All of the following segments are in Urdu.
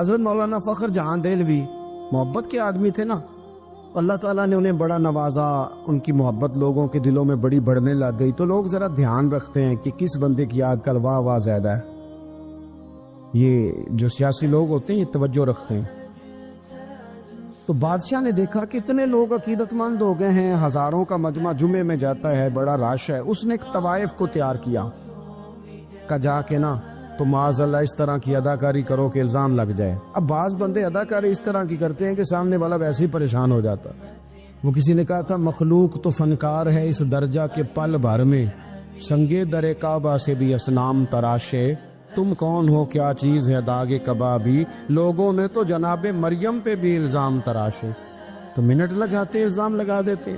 حضرت مولانا فخر جہاں دہلوی محبت کے آدمی تھے نا، اللہ تعالیٰ نے انہیں بڑا نوازا، ان کی محبت لوگوں کے دلوں میں بڑی بڑھنے لگ گئی، تو لوگ ذرا دھیان رکھتے ہیں کہ کس بندے کی آج کل واہ واہ زیادہ ہے۔ یہ جو سیاسی لوگ ہوتے ہیں یہ توجہ رکھتے ہیں۔ تو بادشاہ نے دیکھا کہ اتنے لوگ عقیدت مند ہو گئے ہیں، ہزاروں کا مجمع جمعے میں جاتا ہے، بڑا رش ہے، اس نے ایک طوائف کو تیار کیا کہ جا کے نا تو معاذ اللہ اس طرح کی اداکاری کرو کہ الزام لگ جائے۔ اب بعض بندے اداکاری اس طرح کی کرتے ہیں کہ سامنے والا ویسے ہی پریشان ہو جاتا۔ وہ کسی نے کہا تھا مخلوق تو فنکار ہے اس درجہ کے پل بھر میں، سنگے در کعبہ سے بھی اسنام تراشے، تم کون ہو کیا چیز ہے داغ کبابی، لوگوں نے تو جناب مریم پہ بھی الزام تراشے۔ تو منٹ لگاتے الزام لگا دیتے۔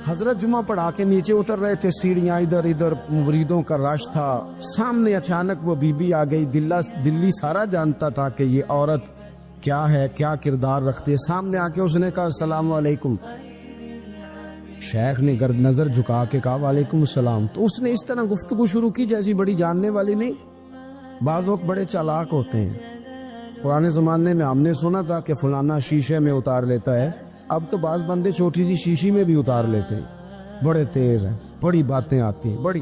حضرت جمعہ پڑھا کے نیچے اتر رہے تھے، سیڑھیاں ادھر ادھر، مریدوں کا رش تھا، سامنے اچانک وہ بی بی آ گئی۔ دلی سارا جانتا تھا کہ یہ عورت کیا ہے، کیا کردار رکھتی ہے۔ سامنے آ کے اس نے کہا السلام علیکم۔ شیخ نے گرد نظر جھکا کے کہا وعلیکم السلام۔ تو اس نے اس طرح گفتگو شروع کی جیسی بڑی جاننے والی نہیں۔ بعض لوگ بڑے چالاک ہوتے ہیں۔ پرانے زمانے میں ہم نے سنا تھا کہ فلانا شیشے میں اتار لیتا ہے، اب تو بعض بندے چھوٹی سی شیشی میں بھی اتار لیتے ہیں، بڑے تیز ہیں، بڑی باتیں آتی ہیں بڑی۔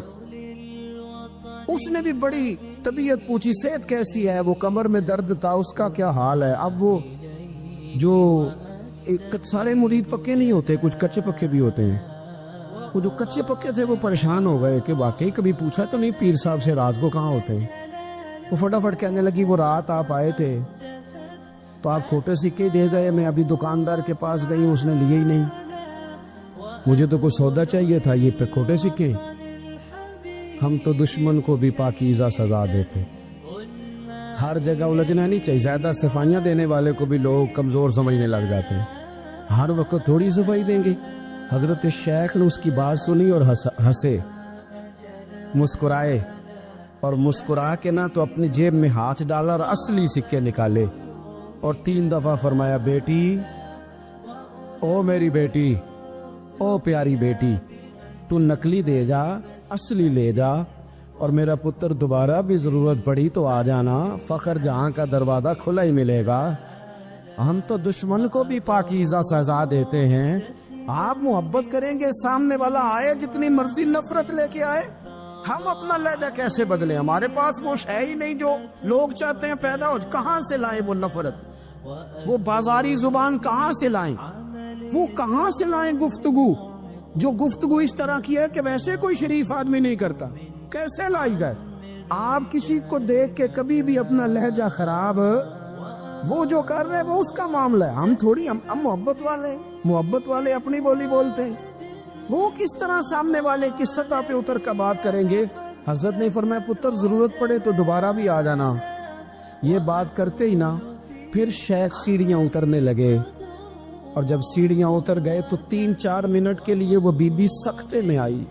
اس نے بھی بڑی طبیعت پوچھی صحت کیسی ہے، وہ کمر میں درد تھا اس کا کیا حال ہے۔ اب وہ جو سارے مرید پکے نہیں ہوتے، کچھ کچے پکے بھی ہوتے ہیں، وہ جو کچے پکے تھے وہ پریشان ہو گئے کہ واقعی کبھی پوچھا تو نہیں پیر صاحب سے رات کو کہاں ہوتے ہیں۔ وہ فٹافٹ کہنے لگی وہ رات آپ آئے تھے تو آپ کھوٹے سکے دے گئے، میں ابھی دکاندار کے پاس گئی ہوں اس نے لیے ہی نہیں، مجھے تو کوئی سودا چاہیے تھا، یہ پہ کھوٹے سکے۔ ہم تو دشمن کو بھی پاکیزہ سزا دیتے۔ ہر جگہ الجھنا نہیں چاہیے، زیادہ صفائیاں دینے والے کو بھی لوگ کمزور سمجھنے لگ جاتے ہیں، ہر وقت تھوڑی صفائی دیں گے۔ حضرت شیخ نے اس کی بات سنی اور ہنسے، مسکرائے، اور مسکرا کے نہ تو اپنی جیب میں ہاتھ ڈالا اور اصلی سکے نکالے اور 3 دفعہ فرمایا بیٹی، او میری بیٹی، او پیاری بیٹی، تو نقلی دے جا اصلی لے جا، اور میرا پتر دوبارہ بھی ضرورت پڑی تو آ جانا، فخر جہاں کا دروازہ کھلا ہی ملے گا۔ ہم تو دشمن کو بھی پاکیزہ سزا دیتے ہیں۔ آپ محبت کریں گے سامنے والا آئے جتنی مرضی نفرت لے کے آئے، ہم اپنا لہجہ کیسے بدلیں؟ ہمارے پاس وہ ہے ہی نہیں جو لوگ چاہتے ہیں پیدا ہو، کہاں سے لائیں وہ نفرت، وہ بازاری زبان کہاں سے لائیں، وہ کہاں سے لائیں گفتگو جو گفتگو اس طرح کی ہے کہ ویسے کوئی شریف آدمی نہیں کرتا، کیسے لائی جائے؟ آپ کسی کو دیکھ کے کبھی بھی اپنا لہجہ خراب، وہ جو کر رہے وہ اس کا معاملہ ہے، ہم تھوڑی، ہم محبت والے ہیں، محبت والے اپنی بولی بولتے ہیں، وہ کس طرح سامنے والے کی سطح پہ اتر کر بات کریں گے؟ حضرت نے فرمایا پتر ضرورت پڑے تو دوبارہ بھی آ جانا۔ یہ بات کرتے ہی نا پھر شیخ سیڑھیاں اترنے لگے، اور جب سیڑھیاں اتر گئے تو 3-4 منٹ کے لیے وہ بی بی سکتے میں آئی،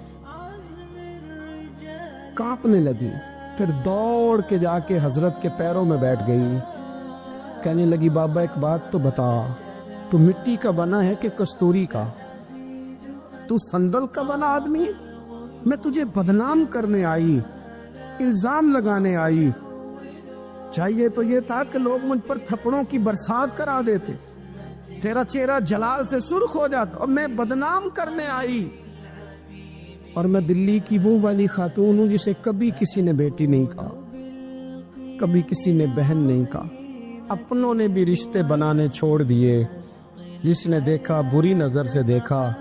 کانپنے لگی، پھر دوڑ کے جا کے حضرت کے پیروں میں بیٹھ گئی، کہنے لگی بابا ایک بات تو بتا، تو مٹی کا بنا ہے کہ کستوری کا؟ تو سندل کا بنا آدمی ہے؟ میں تجھے بدنام کرنے آئی، الزام لگانے آئی، چاہیے تو یہ تھا کہ لوگ مجھ پر تھپڑوں کی برسات کرا دیتے، تیرا چہرہ جلال سے سرخ ہو جاتا، اور میں بدنام کرنے آئی۔ اور میں دلی کی وہ والی خاتون ہوں جسے کبھی کسی نے بیٹی نہیں کہا، کبھی کسی نے بہن نہیں کہا، اپنوں نے بھی رشتے بنانے چھوڑ دیے، جس نے دیکھا بری نظر سے دیکھا،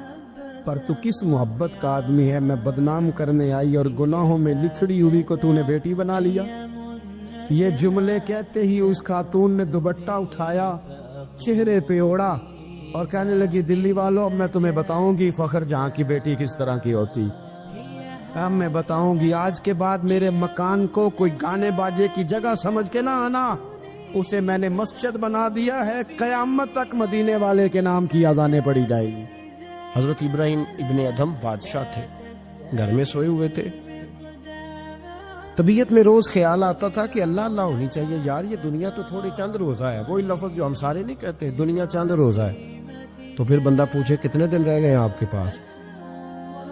پر تو کس محبت کا آدمی ہے، میں بدنام کرنے آئی اور گناہوں میں لتھڑی ہوئی کو تو نے بیٹی بنا لیا۔ یہ جملے کہتے ہی اس خاتون نے دوپٹہ اٹھایا، چہرے پہ اوڑا، اور کہنے لگی دلی والوں اب میں تمہیں بتاؤں گی فخر جہاں کی بیٹی کس طرح کی ہوتی، اب میں بتاؤں گی، آج کے بعد میرے مکان کو کوئی گانے باجے کی جگہ سمجھ کے نہ آنا، اسے میں نے مسجد بنا دیا ہے، قیامت تک مدینے والے کے نام کی اذانیں پڑی جائے گی۔ حضرت ابراہیم ابن ادھم بادشاہ تھے، گھر میں سوئے ہوئے تھے، طبیعت میں روز خیال آتا تھا کہ اللہ اللہ ہونی چاہیے، یار یہ دنیا تو تھوڑی چند روزہ ہے، وہی لفظ جو ہم سارے نہیں کہتے، دنیا چند روزہ ہے۔ تو پھر بندہ پوچھے کتنے دن رہ گئے ہیں آپ کے پاس،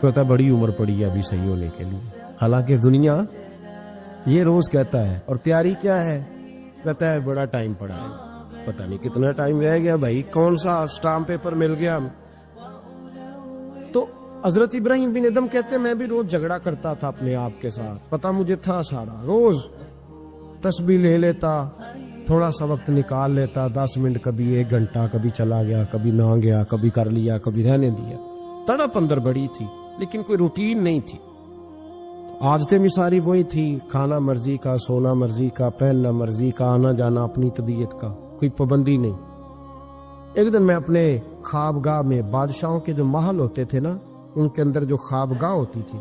کہتا بڑی عمر پڑی ہے ابھی صحیح ہونے کے لیے، حالانکہ دنیا یہ روز کہتا ہے، اور تیاری کیا ہے کہتا ہے بڑا ٹائم پڑا ہے، پتہ نہیں کتنا ٹائم رہ گیا بھائی، کون سا اسٹامپ پیپر مل گیا۔ تو حضرت ابراہیم بن ادم کہتے ہیں میں بھی روز جھگڑا کرتا تھا اپنے آپ کے ساتھ، پتہ مجھے تھا سارا، روز تسبیح لے لیتا، تھوڑا سا وقت نکال لیتا، 10 منٹ، کبھی 1 گھنٹہ، کبھی چلا گیا، کبھی نہ گیا، کبھی کر لیا، کبھی رہنے دیا، تڑپ اندر بڑی تھی لیکن کوئی روٹین نہیں تھی۔ عادتیں بھی ساری وہی تھی، کھانا مرضی کا، سونا مرضی کا، پہننا مرضی کا، آنا جانا اپنی طبیعت کا، کوئی پابندی نہیں۔ ایک دن میں اپنے خوابگاہ میں، بادشاہوں کے جو محل ہوتے تھے نا، ان کے اندر جو خوابگاہ ہوتی تھی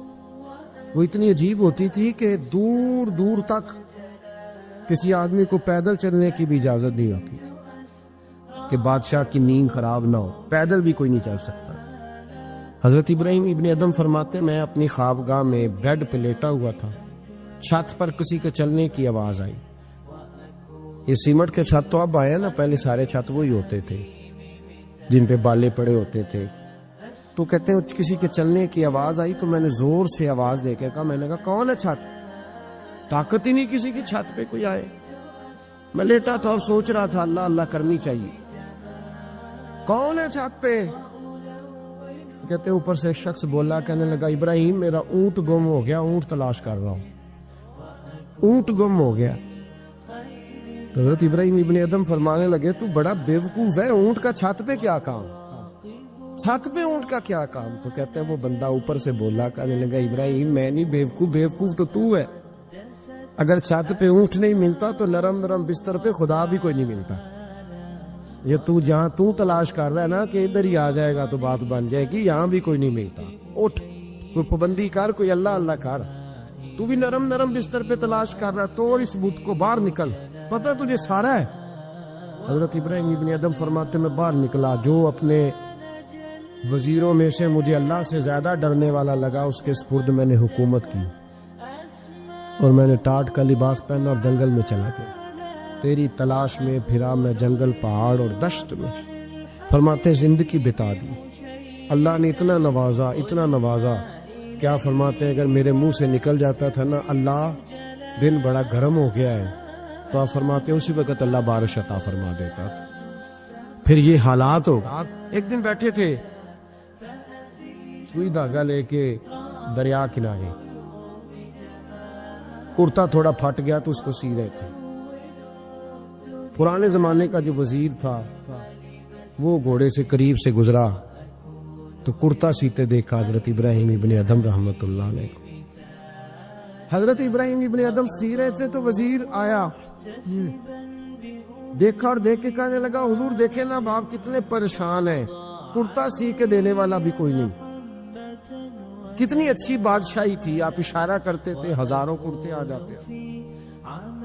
وہ اتنی عجیب ہوتی تھی کہ دور دور تک کسی آدمی کو پیدل چلنے کی بھی اجازت نہیں ہوتی تھی کہ بادشاہ کی نیند خراب نہ ہو، پیدل بھی کوئی نہیں چل سکتا۔ حضرت ابراہیم ابن ادم فرماتے میں اپنی خوابگاہ میں بیڈ پہ لیٹا ہوا تھا، چھت پر کسی کے چلنے کی آواز آئی۔ یہ سیمنٹ کے چھت تو اب آئے نا، پہلے سارے چھت وہی ہوتے تھے جن پہ بالے پڑے ہوتے تھے۔ تو کہتے ہیں کسی کے چلنے کی آواز آئی تو میں نے زور سے آواز دے کے کہا، میں نے کہا کون ہے چھت؟ طاقت ہی نہیں کسی کی چھت پہ کوئی آئے۔ میں لیٹا تھا اور سوچ رہا تھا اللہ اللہ کرنی چاہیے، کون ہے چھت پہ؟ کہتے اوپر سے ایک شخص بولا، کہنے لگا ابراہیم میرا اونٹ گم ہو گیا، اونٹ تلاش کر رہا ہوں، اونٹ گم ہو گیا۔ تو حضرت ابراہیم ابن ادم فرمانے لگے تو بڑا بیوقوف ہے، اونٹ کا چھت پہ کیا کام، چھت پہ اونٹ کا کیا کام؟ تو کہتے ہیں وہ بندہ اوپر سے بولا، کہنے لگا ابراہیم میں نہیں بیوقوف، بیوقوف تو ہے، اگر چھت پہ اونٹ نہیں ملتا تو نرم نرم بستر پہ خدا بھی کوئی نہیں ملتا۔ یہ تو جہاں تو تلاش کر رہا ہے نا کہ ادھر ہی آ جائے گا تو بات بن جائے گی، یہاں بھی کوئی نہیں ملتا، اٹھ کوئی پابندی کر، کوئی اللہ اللہ کر، تو بھی نرم نرم بستر پہ تلاش کر رہا ہے، توڑ اس بت کو، باہر نکل، پتہ تجھے سارا ہے۔ حضرت ابراہیم ابن ادم فرماتے میں باہر نکلا، جو اپنے وزیروں میں سے مجھے اللہ سے زیادہ ڈرنے والا لگا اس کے سپرد میں نے حکومت کی، اور میں نے ٹاٹ کا لباس پہنا اور جنگل میں چلا گیا، تیری تلاش میں پھرا میں جنگل، پہاڑ اور دشت میں۔ فرماتے زندگی بتا دی، اللہ نے اتنا نوازا، اتنا نوازا، کیا فرماتے ہیں اگر میرے منہ سے نکل جاتا تھا نا اللہ دن بڑا گرم ہو گیا ہے، تو آپ فرماتے ہیں اسی وقت اللہ بارش عطا فرما دیتا تھا۔ پھر یہ حالات ہو، ایک دن بیٹھے تھے سوئی دھاگا لے کے دریا کنارے، کرتا تھوڑا پھٹ گیا تو اس کو سی رہے تھے۔ پرانے زمانے کا جو وزیر تھا وہ گھوڑے سے قریب سے گزرا تو کرتا سیتے دیکھا حضرت ابراہیم ابن ادم رحمت اللہ علیہ کو۔ حضرت ابراہیم ابن ادم سی رہے تھے تو وزیر آیا، دیکھا اور دیکھ کے کہنے لگا حضور دیکھیں نا باپ کتنے پریشان ہیں، کرتا سی کے دینے والا بھی کوئی نہیں۔ کتنی اچھی بادشاہی تھی، آپ اشارہ کرتے تھے ہزاروں کرتے آ جاتے ہیں۔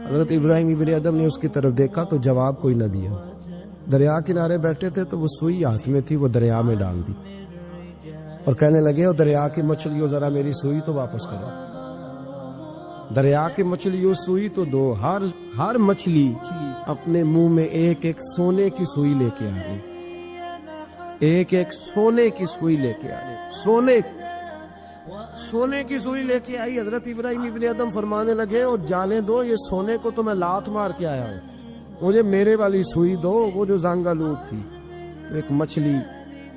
حضرت ابراہیم ابن ادم نے اس کی طرف دیکھا تو جواب کوئی نہ دیا، دریا کنارے بیٹھے تھے تو وہ سوئی ہاتھ میں تھی، وہ دریا میں ڈال دی اور کہنے لگے اور دریا کی مچھلیوں ذرا میری سوئی تو واپس کرو، دریا کی مچھلیوں سوئی تو دو۔ ہر مچھلی اپنے منہ میں ایک ایک سونے کی سوئی لے کے آ گئی، ایک ایک سونے کی سوئی لے کے آ گئی، سونے کی سوئی لے کے آئی۔ حضرت ابراہیم ابن ادم فرمانے لگے اور جانے دو، یہ سونے کو تو میں لات مار کے آیا ہوں، مجھے میرے والی سوئی دو، وہ جو زنگ آلود تھی۔ تو ایک مچھلی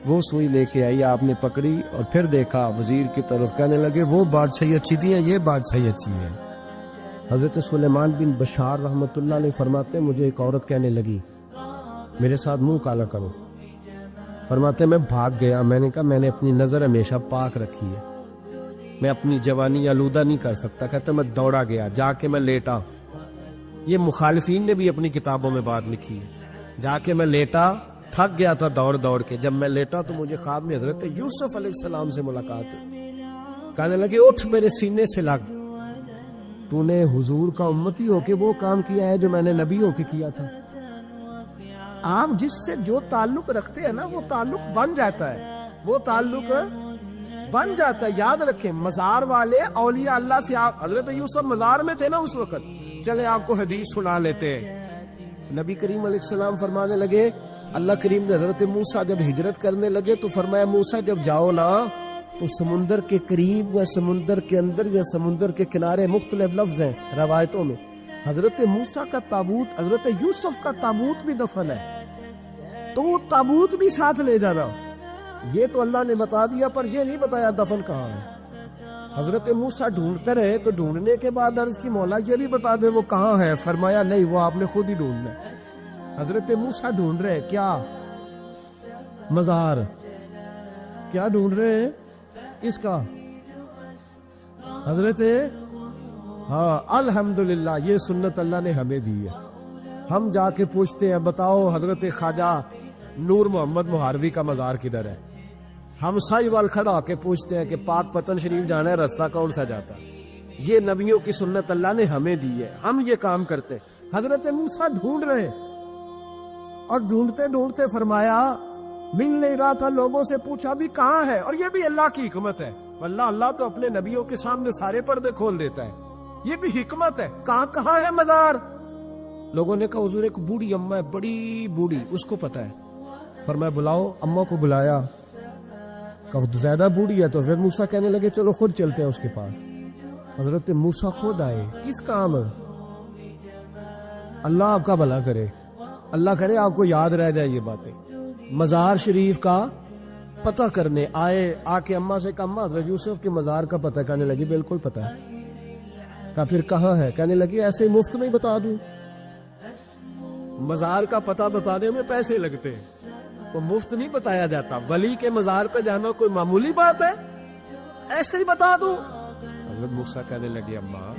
وہ سوئی لے کے آئی، آپ نے پکڑی اور پھر دیکھا وزیر کی طرف، کہنے لگے وہ بادشاہی اچھی تھی ہے، یہ بادشاہی اچھی ہے۔ حضرت سلیمان بن بشار رحمت اللہ علیہ فرماتے مجھے ایک عورت کہنے لگی میرے ساتھ منہ کالا کرو، فرماتے میں بھاگ گیا، میں نے کہا میں نے اپنی نظر ہمیشہ پاک رکھی ہے، میں اپنی جوانی آلودہ نہیں کر سکتا۔ کہتا میں دوڑا گیا، جا کے میں لیٹا، یہ مخالفین نے بھی اپنی کتابوں میں بات لکھی ہے، جا کے میں لیٹا، تھک گیا تھا دوڑ دوڑ کے، جب میں لیٹا تو مجھے خواب میں حضرت یوسف علیہ السلام سے ملاقات ہوئی، کہنے لگے اٹھ میرے سینے سے لگ، تو نے حضور کا امتی ہو کے وہ کام کیا ہے جو میں نے نبی ہو کے کیا تھا۔ آپ جس سے جو تعلق رکھتے ہیں نا وہ تعلق بن جاتا ہے، وہ تعلق بن جاتا ہے، یاد رکھیں۔ مزار والے اولیاء اللہ سے، حضرت یوسف مزار میں تھے نا اس وقت، چلے آپ کو حدیث سنا لیتے ہیں۔ نبی کریم علیہ السلام فرمانے لگے، اللہ کریم نے حضرت موسیٰ جب ہجرت کرنے لگے تو فرمایا موسیٰ جب جاؤ نا تو سمندر کے قریب یا سمندر کے اندر یا سمندر کے کنارے، مختلف لفظ ہیں روایتوں میں، حضرت موسیٰ کا تابوت، حضرت یوسف کا تابوت بھی دفن ہے، تو وہ تابوت بھی ساتھ لے جانا، یہ تو اللہ نے بتا دیا، پر یہ نہیں بتایا دفن کہاں ہے۔ حضرت موسیٰ ڈھونڈتے رہے، تو ڈھونڈنے کے بعد عرض کی مولا یہ بھی بتا دے وہ کہاں ہے، فرمایا نہیں، وہ آپ نے خود ہی ڈھونڈنا ہے۔ حضرت موسیٰ ڈھونڈ رہے کیا؟ مزار۔ کیا ڈھونڈ رہے ہیں؟ کس کا؟ حضرت ہاں الحمدللہ، یہ سنت اللہ نے ہمیں دی ہے۔ ہم جا کے پوچھتے ہیں بتاؤ حضرت خواجہ نور محمد مہاروی کا مزار کدھر ہے؟ ہم سائی وال کھڑا ہو کے پوچھتے ہیں کہ پاک پتن شریف جانا ہے، راستہ کون سا جاتا ہے؟ یہ نبیوں کی سنت اللہ نے ہمیں دی ہے، ہم یہ کام کرتے ہیں۔ حضرت موسیٰ ڈھونڈ رہے، اور ڈھونڈتے ڈھونڈتے فرمایا مل نہیں رہا تھا، لوگوں سے پوچھا بھی کہاں ہے، اور یہ بھی اللہ کی حکمت ہے، اللہ تو اپنے نبیوں کے سامنے سارے پردے کھول دیتا ہے، یہ بھی حکمت ہے۔ کہاں ہے مزار؟ لوگوں نے کہا حضور ایک بوڑھی اماں ہے، بڑی بوڑھی، اس کو پتا ہے۔ فرمایا بلاؤ۔ اماں کو بلایا، کہ زیادہ بوڑھی ہے، تو حضرت موسیٰ کہنے لگے چلو خود چلتے ہیں اس کے پاس۔ حضرت موسیٰ خود آئے، کس کام؟ اللہ آپ کا بھلا کرے، اللہ کرے آپ کو یاد رہ جائے یہ باتیں۔ مزار شریف کا پتہ کرنے آئے، آ کے اماں سے کہا اماں حضرت یوسف کے مزار کا پتہ، کہنے لگی بالکل پتہ ہے۔ کہا پھر کہاں ہے؟ کہنے لگی ایسے ہی مفت میں بتا دوں، مزار کا پتہ بتانے میں پیسے لگتے ہیں، تو مفت نہیں بتایا جاتا۔ ولی کے مزار پہ جانا کوئی معمولی بات ہے؟ ایسے ہی بتا دوں۔ حضرت موسیٰ کہنے لگی اماں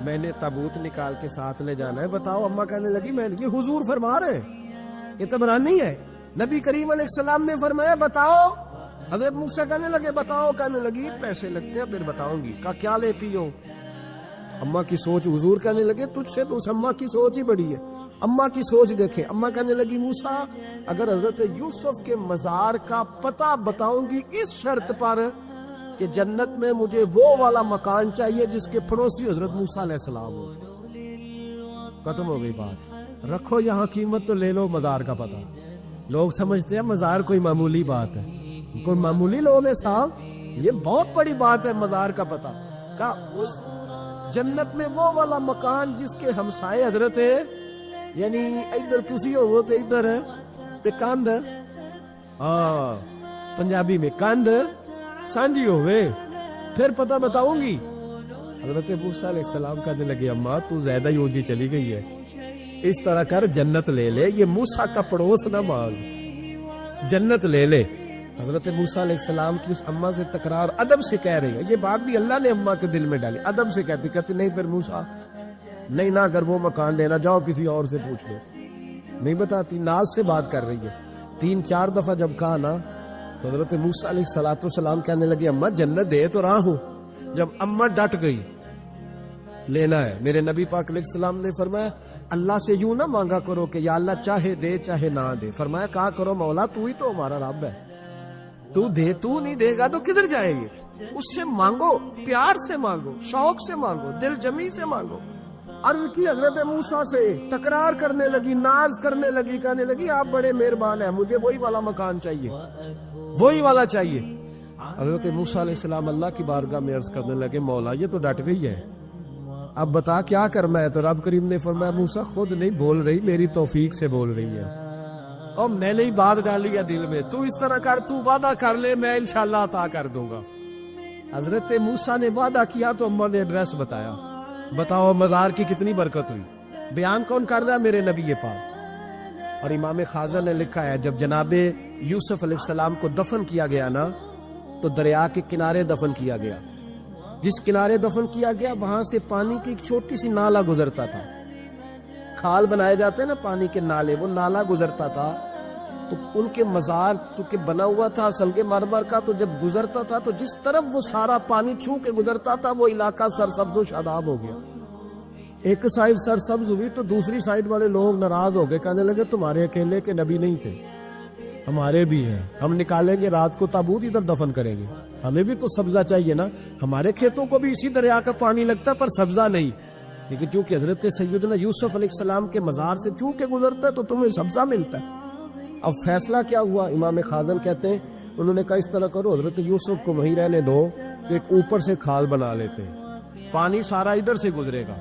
میں نے تابوت نکال کے ساتھ لے جانا ہے، بتاؤ۔ اماں کہنے لگی میں یہ حضور فرما رہے ہیں، یہ تبرانی ہے، نبی کریم علیہ السلام نے فرمایا بتاؤ۔ حضرت موسیٰ کہنے لگے بتاؤ، کہنے لگی پیسے لگتے ہیں پھر بتاؤں گی۔ کہا کیا لیتی ہو؟ اماں کی سوچ، حضور کہنے لگے تجھ سے تو اس اماں کی سوچ ہی بڑی ہے، اماں کی سوچ دیکھیں۔ اماں کہنے لگی موسیٰ اگر حضرت یوسف کے مزار کا پتہ بتاؤں گی اس شرط پر کہ جنت میں مجھے وہ والا مکان چاہیے جس کے پڑوسی حضرت موسیٰ علیہ السلام ہو۔ ختم ہو گئی بات، رکھو یہاں قیمت تو لے لو مزار کا پتہ۔ لوگ سمجھتے ہیں مزار کوئی معمولی بات ہے، کوئی معمولی لوگ ہیں صاحب، یہ بہت بڑی بات ہے مزار کا پتہ۔ کہا اس جنت میں وہ والا مکان جس کے ہمسائے حضرت ہے، یعنی ادھر تسی ہو تو ادھر ہے تے کاندھ، ہاں پنجابی میں کاندھ سانجی ہوئے، پھر پتہ بتاؤں گی۔ حضرت موسیٰ علیہ السلام کہنے لگے اماں تو زیادہ ہی اونچی چلی گئی ہے، اس طرح کر جنت لے لے، یہ موسیٰ کا پڑوس نہ مانگ، جنت لے لے۔ حضرت موسیٰ علیہ السلام کی اس اماں سے تکرار ادب سے کہہ رہی ہے، یہ بات بھی اللہ نے اماں کے دل میں ڈالی، ادب سے کہتی نہیں پھر موسیٰ نہیں، نہ اگر وہ مکان لینا جاؤ کسی اور سے پوچھ لو، نہیں بتاتی، ناز سے بات کر رہی ہے۔ 3-4 دفعہ جب کہا نا تو حضرت موسیٰ علیہ السلام کہنے لگے اماں جنت دے تو رہا ہوں۔ جب اماں ڈٹ گئی لینا ہے، میرے نبی پاک علیہ السلام نے فرمایا اللہ سے یوں نہ مانگا کرو کہ یا اللہ چاہے دے چاہے نہ دے، فرمایا کہا کرو مولا تو ہی تو ہمارا رب ہے، تو دے، تو نہیں دے گا تو کدھر جائیں گے؟ اس سے مانگو، پیار سے مانگو، شوق سے مانگو، دل جمی سے مانگو۔ عرض کی حضرت موسیٰ سے، تکرار کرنے لگی، ناز کرنے لگی، کہنے لگی آپ بڑے مہربان ہیں، مجھے وہی والا مکان چاہیے، وہی والا چاہیے۔ حضرت موسیٰ علیہ السلام اللہ کی بارگاہ میں عرض کرنے لگے مولا یہ تو ڈٹ گئی ہے، اب بتا کیا کرنا ہے؟ تو رب کریم نے فرمایا موسیٰ خود نہیں بول رہی، میری توفیق سے بول رہی ہے، اور میں نے ہی بات ڈالی ہے دل میں، تو اس طرح کر، تو وعدہ کر لے میں انشاءاللہ عطا کر دوں گا۔ حضرت موسیٰ نے وعدہ کیا تو اماں نے ایڈریس بتایا، بتاؤ مزار کی کتنی برکت ہوئی۔ بیان کون کر رہا ہے؟ میرے نبی پاک۔ اور امام خازن نے لکھا ہے جب جناب یوسف علیہ السلام کو دفن کیا گیا نا تو دریا کے کنارے دفن کیا گیا، جس کنارے دفن کیا گیا وہاں سے پانی کی ایک چھوٹی سی نالا گزرتا تھا، کھال بنائے جاتے ہیں نا پانی کے نالے، وہ نالا گزرتا تھا، تو ان کے مزار چونکہ بنا ہوا تھا سنگ مرمر کا، تو جب گزرتا تھا تو جس طرف وہ سارا پانی چھو کے گزرتا تھا وہ علاقہ سرسبز و شاداب ہو گیا۔ ایک سائڈ سرسبز ہوئی تو دوسری سائڈ والے لوگ ناراض ہو گئے، کہنے لگے تمہارے اکیلے کے نبی نہیں تھے، ہمارے بھی ہیں، ہم نکالیں گے رات کو تابوت ادھر دفن کریں گے، ہمیں بھی تو سبزہ چاہیے نا، ہمارے کھیتوں کو بھی اسی دریا کا پانی لگتا ہے پر سبزہ نہیں، لیکن چونکہ حضرت سیدنا یوسف علیہ السلام کے مزار سے چوں کے گزرتا ہے تو تمہیں سبزہ ملتا ہے۔ اب فیصلہ کیا ہوا؟ امام خازن کہتے ہیں انہوں نے کہا اس طرح کرو حضرت یوسف کو وہیں رہنے دو، تو ایک اوپر سے کھال بنا لیتے ہیں، پانی سارا ادھر سے گزرے گا،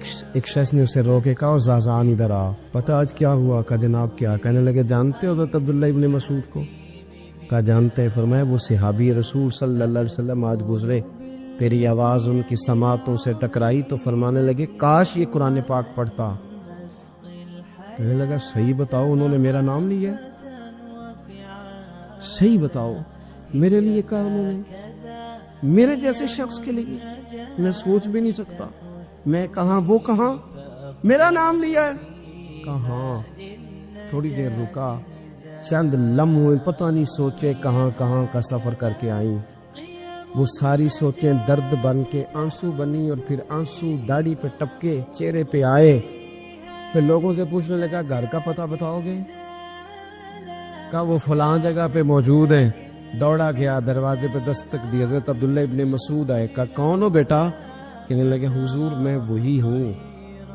ایک شخص نے اسے روکے کہا زازان ادھر آ، پتہ آج کیا ہوا؟ کہا جناب کیا؟ کہنے لگے جانتے ہو حضرت عبداللہ ابن مسعود کو؟ کہا جانتے ہیں۔ فرمایا وہ صحابی رسول صلی اللہ علیہ وسلم آج گزرے، تیری آواز ان کی سماعتوں سے ٹکرائی تو فرمانے لگے کاش یہ قرآن پاک پڑھتا۔ کہنے لگا صحیح بتاؤ انہوں نے میرا نام لیا؟ صحیح بتاؤ میرے لیے کہا انہوں نے؟ میرے جیسے شخص کے لیے میں سوچ بھی نہیں سکتا، میں کہاں وہ کہاں میرا نام لیا ہے؟ کہاں؟ تھوڑی دیر رکا، چند لمحے پتہ نہیں سوچے کہاں کہاں کا سفر کر کے آئیں۔ وہ ساری سوچیں درد بن کے آنسو بنی، اور پھر آنسو داڑھی پہ ٹپکے چہرے پہ آئے۔ پھر لوگوں سے پوچھنے لگا گھر کا پتہ بتاؤ گے؟ کہا وہ فلاں جگہ پہ موجود ہیں۔ دوڑا گیا، دروازے پہ دستک دی، حضرت عبداللہ ابن مسعود آئے۔ کہا کون ہو بیٹا؟ کہنے لگے حضور میں وہی ہوں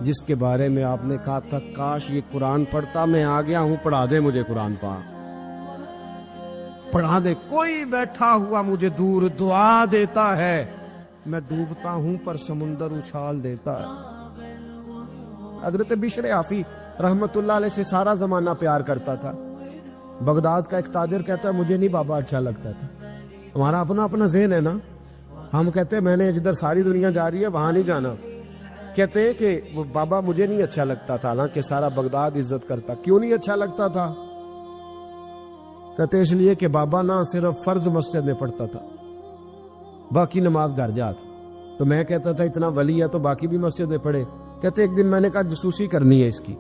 جس کے بارے میں آپ نے کہا تھا کاش یہ قرآن پڑھتا، میں آ گیا ہوں، پڑھا دے مجھے قرآن پاک، پڑھا دے۔ کوئی بیٹھا ہوا مجھے دور دعا دیتا ہے، میں ڈوبتا ہوں پر سمندر اچھال دیتا ہے۔ حضرت بشر حافی رحمت اللہ علیہ سے سارا زمانہ پیار کرتا تھا۔ بغداد کا ایک تاجر کہتا ہے مجھے نہیں بابا اچھا لگتا تھا۔ ہمارا اپنا اپنا ذہن ہے نا، ہم کہتے ہیں میں نے جدھر ساری دنیا جا رہی ہے وہاں نہیں جانا۔ کہتے ہیں کہ وہ بابا مجھے نہیں اچھا لگتا تھا، حالانکہ سارا بغداد عزت کرتا۔ کیوں نہیں اچھا لگتا تھا؟ کہتے اس لیے کہ بابا نہ صرف فرض مسجد میں پڑھتا تھا، باقی نماز گھر جاتا۔ تو میں کہتا تھا اتنا ولی ہے تو باقی بھی مسجد میں پڑھے۔ کہتے ایک دن میں نے کہا جاسوسی کرنی ہے اس کی،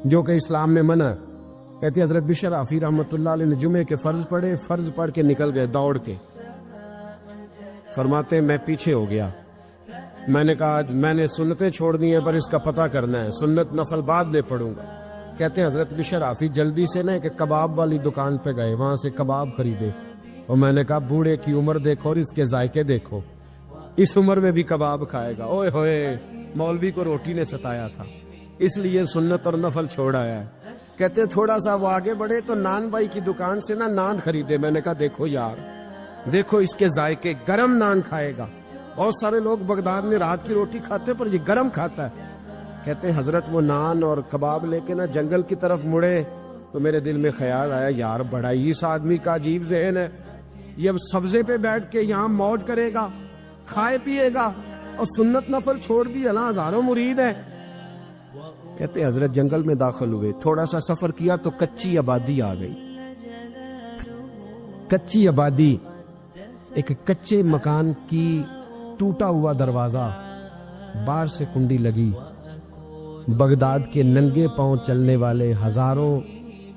جو کہ اسلام میں منع ہے۔ کہتے حضرت بشر حافی رحمت اللہ علیہ نے جمعے کے فرض پڑھے، فرض پڑھ کے نکل گئے دوڑ کے۔ فرماتے میں پیچھے ہو گیا، میں نے کہا آج میں نے سنتیں چھوڑ دی ہیں پر اس کا پتہ کرنا ہے، سنت نفل بعد میں پڑھوں گا۔ کہتے ہیں حضرت بشر حافی جلدی سے نا کہ کباب والی دکان پہ گئے، وہاں سے کباب خریدے، اور میں نے کہا بوڑھے کی عمر دیکھو اور اس کے ذائقے دیکھو، اس عمر میں بھی کباب کھائے گا۔ اوئے ہوئے، مولوی کو روٹی نے ستایا تھا، اس لیے سنت اور نفل چھوڑ آیا ہے۔ کہتے تھوڑا سا وہ آگے بڑھے تو نان بھائی کی دکان سے نا نان خریدے، میں نے کہا دیکھو یار، دیکھو اس کے ذائقے، گرم نان کھائے گا۔ بہت سارے لوگ بغداد میں رات کی روٹی کھاتے پر یہ گرم کھاتا ہے۔ کہتے ہیں حضرت وہ نان اور کباب لے کے نا جنگل کی طرف مڑے تو میرے دل میں خیال آیا یار بڑا ہی اس آدمی کا عجیب ذہن ہے، یہ اب سبزے پہ بیٹھ کے یہاں موج کرے گا، کھائے پیے گا، اور سنت نفل چھوڑ دی، اللہ ہزاروں مرید ہے۔ کہتے حضرت جنگل میں داخل ہوئے، تھوڑا سا سفر کیا تو کچی آبادی آ گئی۔ کچی آبادی، ایک کچے مکان کی ٹوٹا ہوا دروازہ، باہر سے کنڈی لگی۔ بغداد کے ننگے پاؤں چلنے والے ہزاروں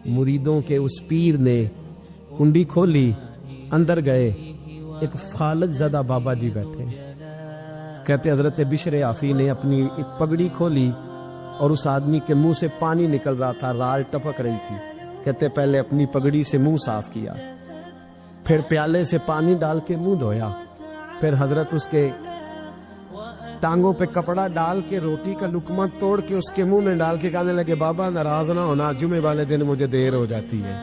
مریدوں کے اس پیر نے کنڈی کھولی، اندر گئے، ایک فالج زدہ بابا جی بیٹھے۔ کہتے حضرت بشر حافی نے اپنی پگڑی کھولی اور اس آدمی کے منہ سے پانی نکل رہا تھا، رال ٹپک رہی تھی۔ کہتے پہلے اپنی پگڑی سے منہ صاف کیا، پھر پیالے سے پانی ڈال کے منہ دھویا، پھر حضرت اس کے ٹانگوں پہ کپڑا ڈال کے روٹی کا لقمہ توڑ کے اس کے منہ میں ڈال کے کہنے لگے بابا ناراض نہ ہونا، جمعے والے دن مجھے دیر ہو جاتی ہے،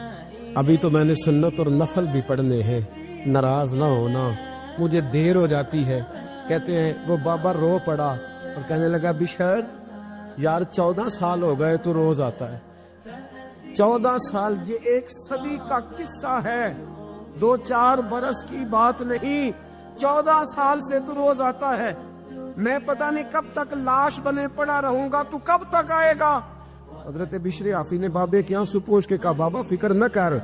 ابھی تو میں نے سنت اور نفل بھی پڑھنے ہیں، ناراض نہ ہونا، مجھے دیر ہو جاتی ہے۔ کہتے ہیں وہ بابا رو پڑا اور کہنے لگا بشر یار 14 سال ہو گئے تو روز آتا ہے، 14 سال، یہ ایک صدی کا قصہ ہے، 2-4 برس کی بات نہیں، 14 سال سے تو روز آتا ہے، میں پتہ نہیں کب تک لاش بنے پڑا رہوں گا، تو کب تک آئے گا؟ حضرت بشر حافی نے بابے کی آنسو پوچھ کے کہا بابا فکر نہ کر،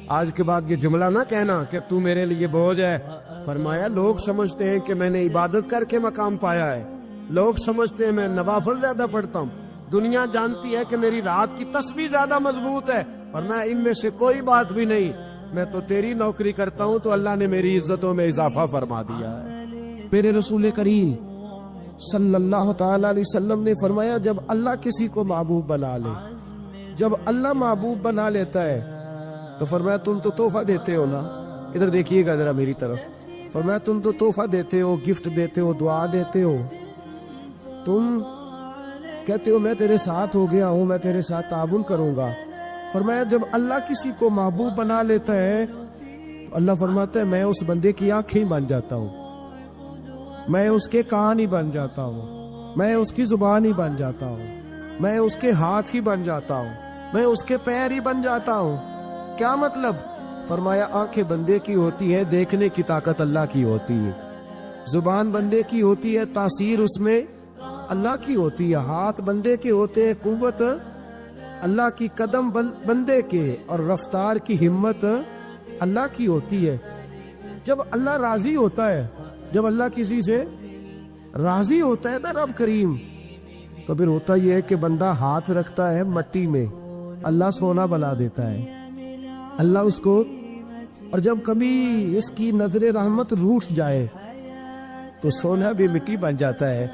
آج کے بعد یہ جملہ نہ کہنا کہ تو میرے لیے بوجھ ہے۔ فرمایا لوگ سمجھتے ہیں کہ میں نے عبادت کر کے مقام پایا ہے، لوگ سمجھتے ہیں میں نوافل زیادہ پڑھتا ہوں، دنیا جانتی ہے کہ میری رات کی تسبیح زیادہ مضبوط ہے، اور میں ان میں سے کوئی بات بھی نہیں، میں تو تیری نوکری کرتا ہوں تو اللہ نے میری عزتوں میں اضافہ فرما دیا ہے۔ میرے رسول کریم صلی اللہ تعالی علیہ وسلم نے فرمایا جب اللہ کسی کو محبوب بنا لے، جب اللہ محبوب بنا لیتا ہے تو فرمایا تم تو تحفہ دیتے ہو نا، ادھر دیکھیے گا ذرا میری طرف، فرمایا تم تو تحفہ دیتے ہو، گفٹ دیتے ہو، دعا دیتے ہو، تم کہتے ہو میں تیرے ساتھ ہو گیا ہوں، میں تیرے ساتھ تعاون کروں گا۔ فرمایا جب اللہ کسی کو محبوب بنا لیتا ہے اللہ فرماتا ہے میں اس بندے کی آنکھیں بن جاتا ہوں، میں اس کے کان ہی بن جاتا ہوں، میں اس کی زبان ہی بن جاتا ہوں، میں اس کے ہاتھ ہی بن جاتا ہوں، میں اس کے پیر ہی بن جاتا ہوں۔ کیا مطلب؟ فرمایا آنکھیں بندے کی ہوتی ہے، دیکھنے کی طاقت اللہ کی ہوتی ہے، زبان بندے کی ہوتی ہے، تاثیر اس میں اللہ کی ہوتی ہے، ہاتھ بندے کے ہوتے ہیں، قوت اللہ کی، قدم بندے کے، اور رفتار کی ہمت اللہ کی ہوتی ہے۔ جب اللہ راضی ہوتا ہے، جب اللہ کسی سے راضی ہوتا ہے نا رب کریم، تو پھر ہوتا یہ ہے کہ بندہ ہاتھ رکھتا ہے مٹی میں، اللہ سونا بنا دیتا ہے، اللہ اس کو، اور جب کبھی اس کی نظر رحمت روٹ جائے تو سونا بھی مٹی بن جاتا ہے۔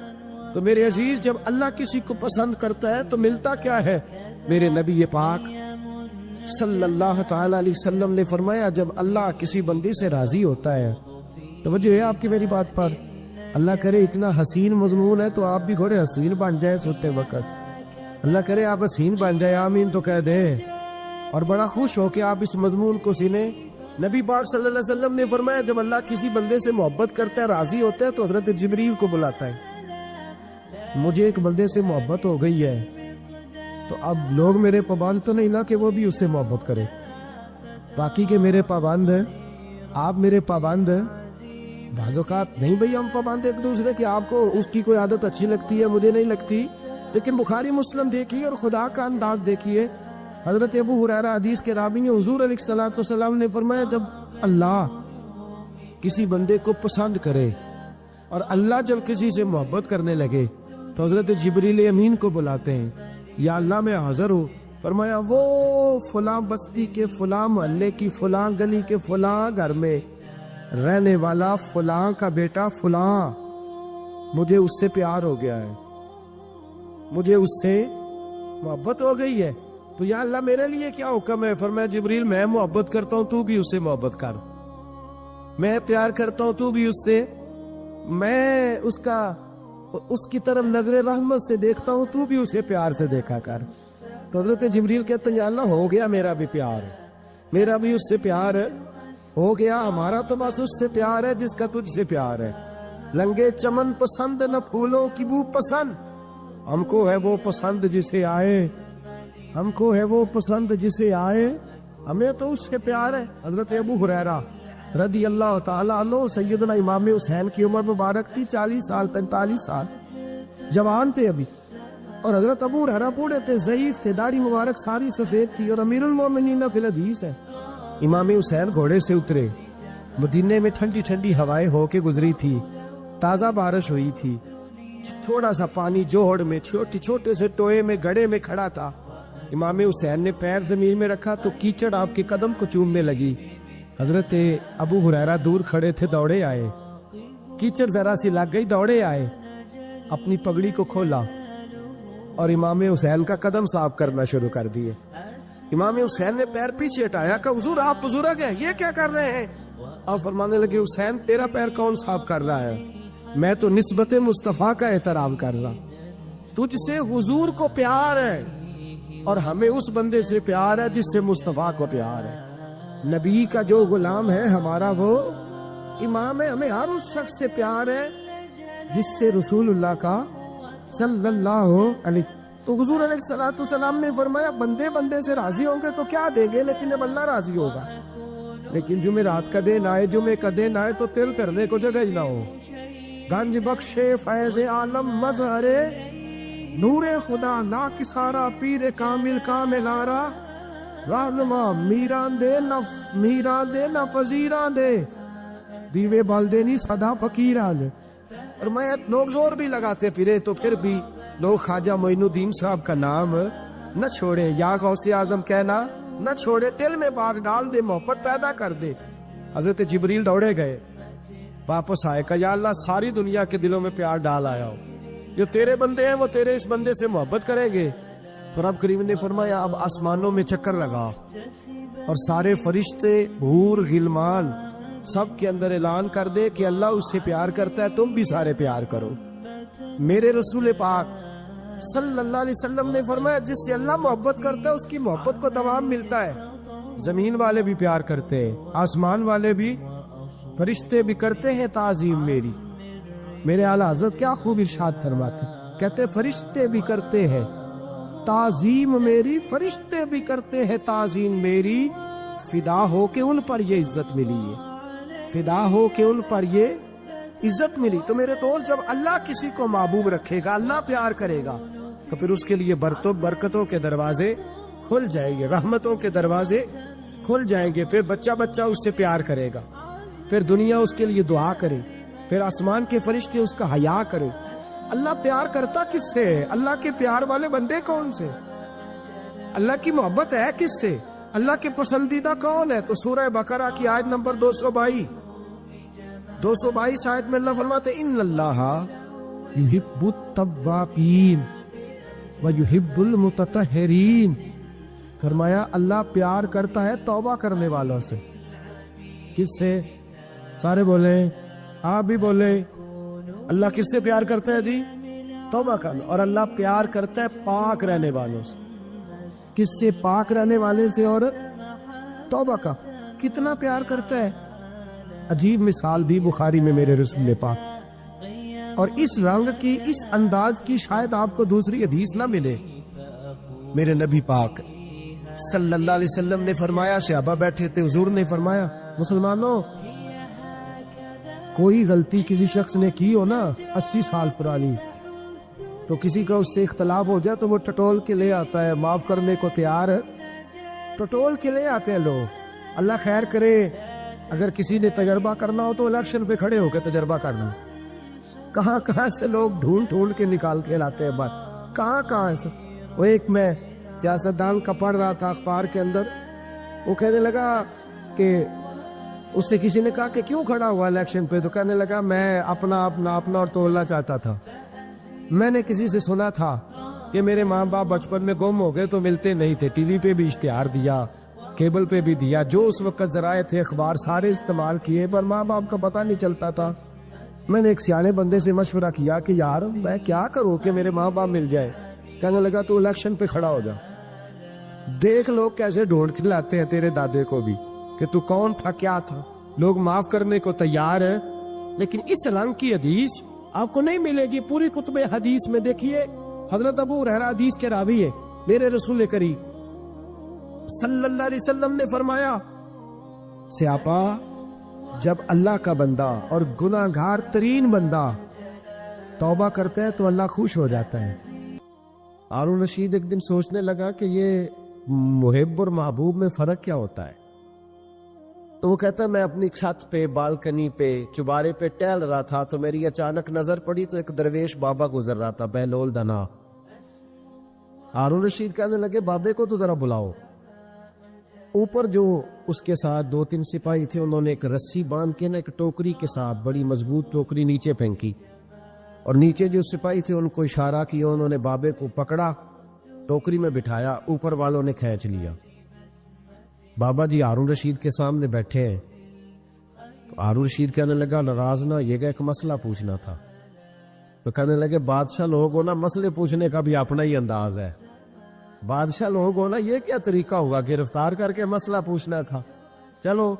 تو میرے عزیز، جب اللہ کسی کو پسند کرتا ہے تو ملتا کیا ہے؟ میرے نبی پاک صلی اللہ تعالی علیہ وسلم نے فرمایا، جب اللہ کسی بندے سے راضی ہوتا ہے، توجہ ہے آپ کی میری بات پر، اللہ کرے اتنا حسین مضمون ہے تو آپ بھی تھوڑے حسین بن جائیں سوتے وقت، اللہ کرے آپ حسین بن جائے، آمین تو کہہ دیں، اور بڑا خوش ہو کہ آپ اس مضمون کو سنیں۔ نبی پاک صلی اللہ علیہ وسلم نے فرمایا، جب اللہ کسی بندے سے محبت کرتا ہے، راضی ہوتا ہے، تو حضرت جبریل کو بلاتا ہے، مجھے ایک بندے سے محبت ہو گئی ہے، تو اب لوگ میرے پابند تو نہیں نا کہ وہ بھی اس سے محبت کرے، باقی کہ میرے پابند ہیں، آپ میرے پابند ہیں، بعض اوقات نہیں بھئی ہم پابند ایک دوسرے کہ آپ کو اس کی کوئی عادت اچھی لگتی ہے، مجھے نہیں لگتی، لیکن بخاری مسلم دیکھیے اور خدا کا انداز دیکھیے، حضرت ابو ہریرہ حدیث کے راوی ہیں، حضور علیہ الصلوۃ والسلام نے فرمایا، جب اللہ کسی بندے کو پسند کرے اور اللہ جب کسی سے محبت کرنے لگے تو حضرت جبریل امین کو بلاتے ہیں، یا اللہ میں حاضر ہوں، فرمایا وہ فلاں بستی کے فلاں محلے کی فلاں گلی کے فلاں گھر میں رہنے والا فلاں کا بیٹا فلاں، مجھے اس سے پیار ہو گیا ہے، مجھے اس سے محبت ہو گئی ہے، تو یا اللہ میرے لیے کیا حکم ہے؟ فرمایا جبریل میں محبت کرتا ہوں، تو بھی اس سے محبت کر، میں پیار کرتا ہوں، تو بھی اس سے، میں اس کی طرف نظر رحمت سے دیکھتا ہوں، تو بھی اسے پیار سے دیکھا کر۔ تو حضرت جبریل کہتے ہیں یا اللہ ہو گیا، میرا بھی پیار ہے، میرا بھی اس سے پیار ہو گیا، ہمارا تو بس اس سے پیار ہے جس کا تجھ سے پیار ہے، لنگے چمن پسند نہ پھولوں کی بو پسند، ہم کو ہے وہ پسند جسے آئے، ہم کو ہے وہ پسند جسے آئے، ہمیں تو اس سے پیار ہے۔ حضرت ابو ہریرہ رضی اللہ تعالیٰ عنہ، سیدنا امام حسین کی عمر مبارک تھی 40 سال 45 سال، جوان تھے ابھی، اور حضرت ابو ہریرہ بوڑھے تھے، ضعیف تھے، داڑھی مبارک ساری سفید تھی، اور امیر المومنین فی الحدیث ہے۔ امام حسین گھوڑے سے اترے، مدینے میں ٹھنڈی ٹھنڈی ہوائیں ہو کے گزری تھی، تازہ بارش ہوئی تھی، تھوڑا سا پانی جوہڑ میں چھوٹے سے ٹوئے میں گڑھے میں کھڑا تھا، امام حسین نے پیر زمین میں رکھا تو کیچڑ آپ کے قدم کو چومنے لگی، حضرت ابو ہریرہ دور کھڑے تھے، دوڑے آئے، کیچڑ ذرا سی لگ گئی، دوڑے آئے، اپنی پگڑی کو کھولا اور امام حسین کا قدم صاف کرنا شروع کر دیے۔ امام حسین نے پیر پیچھے ہٹایا کہ حضور آپ بزرگ ہیں، یہ کیا کر رہے ہیں؟ آپ فرمانے لگے حسین تیرا پیر کون صاف کر رہا ہے؟ میں تو نسبت مصطفیٰ کا احترام کر رہا، تجھ سے حضور کو پیار ہے اور ہمیں اس بندے سے پیار ہے جس سے مصطفیٰ کو پیار ہے، نبی کا جو غلام ہے ہمارا وہ امام ہے، ہمیں ہر اس شخص سے پیار ہے جس سے رسول اللہ کا صلی اللہ علیہ، تو حضور علیہ السلام نے فرمایا بندے بندے سے راضی ہوں گے تو کیا دیں گے، لیکن اب اللہ راضی ہوگا، لیکن جمعرات کا دن آئے، جمعے کا دن آئے تو تل کرنے کو جگہ ہی نہ ہو، گنج بخشے فیض عالم مظہر نور خدا لا کسارا پیر کامل کامل آرا رہنما میران دے نہ فزیران دے دیوے بالدے نہیں صدا فقیران دے۔ اور میں لوگ زور بھی لگاتے پھرے تو پھر بھی لوگ خواجہ معین الدین صاحب کا نام نہ چھوڑے، یا غوث اعظم کہنا نہ چھوڑے، دل میں بات ڈال دے، محبت پیدا کر دے۔ حضرت جبریل دوڑے گئے، واپس آئے، کہ یا اللہ ساری دنیا کے دلوں میں پیار ڈال آیا ہو، جو تیرے بندے ہیں وہ تیرے اس بندے سے محبت کریں گے۔ تو رب کریم نے فرمایا اب آسمانوں میں چکر لگا اور سارے فرشتے حور غلمان سب کے اندر اعلان کر دے کہ اللہ اس سے پیار کرتا ہے، تم بھی سارے پیار کرو۔ میرے رسول پاک صلی اللہ علیہ وسلم نے فرمایا جس سے اللہ محبت کرتا ہے اس کی محبت کو دوام ملتا ہے، زمین والے بھی پیار کرتے ہیں، آسمان والے بھی، فرشتے بھی کرتے ہیں تعظیم میری۔ میرے اعلیٰ حضرت کیا خوب ارشاد فرماتے ہیں، کہتے فرشتے بھی کرتے ہیں تعظیم میری، فرشتے بھی کرتے ہیں تعظیم میری، فدا ہو کے ان پر یہ عزت ملی ہے، فدا ہو کے ان پر یہ عزت ملی۔ تو میرے دوست، جب اللہ کسی کو محبوب رکھے گا، اللہ پیار کرے گا، تو پھر اس کے لیے برکتوں کے دروازے کھل جائیں گے، رحمتوں کے دروازے کھل جائیں گے، پھر بچہ بچہ اس سے پیار کرے گا، پھر دنیا اس کے لیے دعا کرے، پھر آسمان کے فرشتے اس کا حیا کرے۔ اللہ پیار کرتا کس سے ہے؟ اللہ کے پیار والے بندے کون سے؟ اللہ کی محبت ہے کس سے؟ اللہ کے پسندیدہ کون ہے؟ تو سورہ بقرہ کی آیت نمبر 222 آیت میں اللہ فرماتے ان اللہ یحب التوابین ویحب المتطہرین، فرمایا اللہ پیار کرتا ہے توبہ کرنے والوں سے۔ کس سے؟ سارے بولیں، آپ بھی بولیں، اللہ کس سے پیار کرتا ہے جی؟ توبہ کرنا۔ اور اللہ پیار کرتا ہے پاک رہنے والوں سے۔ کس سے؟ پاک رہنے والے سے اور توبہ کا۔ کتنا پیار کرتا ہے؟ عجیب مثال دی بخاری میں میرے رسول پاک، اور اس رنگ کی، اس انداز کی شاید آپ کو دوسری حدیث نہ ملے۔ میرے نبی پاک صلی اللہ علیہ وسلم نے فرمایا، صحابہ بیٹھے تھے، حضور نے فرمایا مسلمانوں، کوئی غلطی کسی شخص نے کی ہو نا 80 سال پرانی، تو کسی کا اس سے اختلاف ہو جائے تو وہ ٹٹول کے لے آتا ہے، معاف کرنے کو تیار ہے، ٹٹول کے لے آتے ہیں لوگ۔ اللہ خیر کرے، اگر کسی نے تجربہ کرنا ہو تو الیکشن پہ کھڑے ہو کے تجربہ کرنا۔ کہاں کہاں سے لوگ ڈھونڈ کے نکال کے لاتے ہیں بات، کہاں سے۔ وہ ایک میں سیاستدان کا پڑھ رہا تھا اخبار کے اندر، وہ کہنے لگا کہ اس سے کسی نے کہا کہ کیوں کھڑا ہوا الیکشن پہ، تو کہنے لگا میں اپنا اور تولنا چاہتا تھا۔ میں نے کسی سے سنا تھا کہ میرے ماں باپ بچپن میں گم ہو گئے تو ملتے نہیں تھے، ٹی وی پہ بھی اشتہار دیا، کیبل پہ بھی دیا، جو اس وقت ذرائع تھے اخبار سارے استعمال کیے، پر ماں باپ کا پتہ نہیں چلتا تھا۔ میں نے ایک سیانے بندے سے مشورہ کیا کہ یار میں کیا کروں کہ میرے ماں باپ مل جائے۔ کہنے لگا تو الیکشن پہ کھڑا ہو جا، دیکھ لوگ کیسے ڈھونڈ کے لاتے ہیں تیرے دادے کو بھی کہ تو کون تھا، کیا تھا۔ لوگ معاف کرنے کو تیار ہے، لیکن اس رنگ کی حدیث آپ کو نہیں ملے گی پوری کتب حدیث میں۔ دیکھیے حضرت ابو ہریرہ حدیث کے راوی ہے، میرے رسول کریم صلی اللہ علیہ وسلم نے فرمایا، سیاپا جب اللہ کا بندہ اور گناہ گار ترین بندہ توبہ کرتا ہے تو اللہ خوش ہو جاتا ہے۔ ہارون رشید ایک دن سوچنے لگا کہ یہ محب اور محبوب میں فرق کیا ہوتا ہے، تو وہ کہتا ہے میں اپنی چھت پہ، بالکنی پہ، چبارے پہ ٹہل رہا تھا تو میری اچانک نظر پڑی تو ایک درویش بابا گزر رہا تھا، بہلول دنا۔ ہارون رشید کہنے لگے بابے کو تو ذرا بلاؤ۔ اوپر جو اس کے ساتھ 2-3 سپاہی تھے، انہوں نے ایک رسی باندھ کے نا ایک ٹوکری کے ساتھ، بڑی مضبوط ٹوکری نیچے پھینکی، اور نیچے جو سپاہی تھے ان کو اشارہ کیا، انہوں نے بابے کو پکڑا، ٹوکری میں بٹھایا، اوپر والوں نے کھینچ لیا۔ بابا جی ہارون رشید کے سامنے بیٹھے ہیں، تو ہارون رشید کہنے لگا ناراض نہ یہ گا، ایک مسئلہ پوچھنا تھا۔ تو کہنے لگے بادشاہ لوگ ہو نا، مسئلے پوچھنے کا بھی اپنا ہی انداز ہے، بادشاہ لوگ ہو نا، یہ کیا طریقہ ہوا گرفتار کر کے مسئلہ پوچھنا تھا، چلو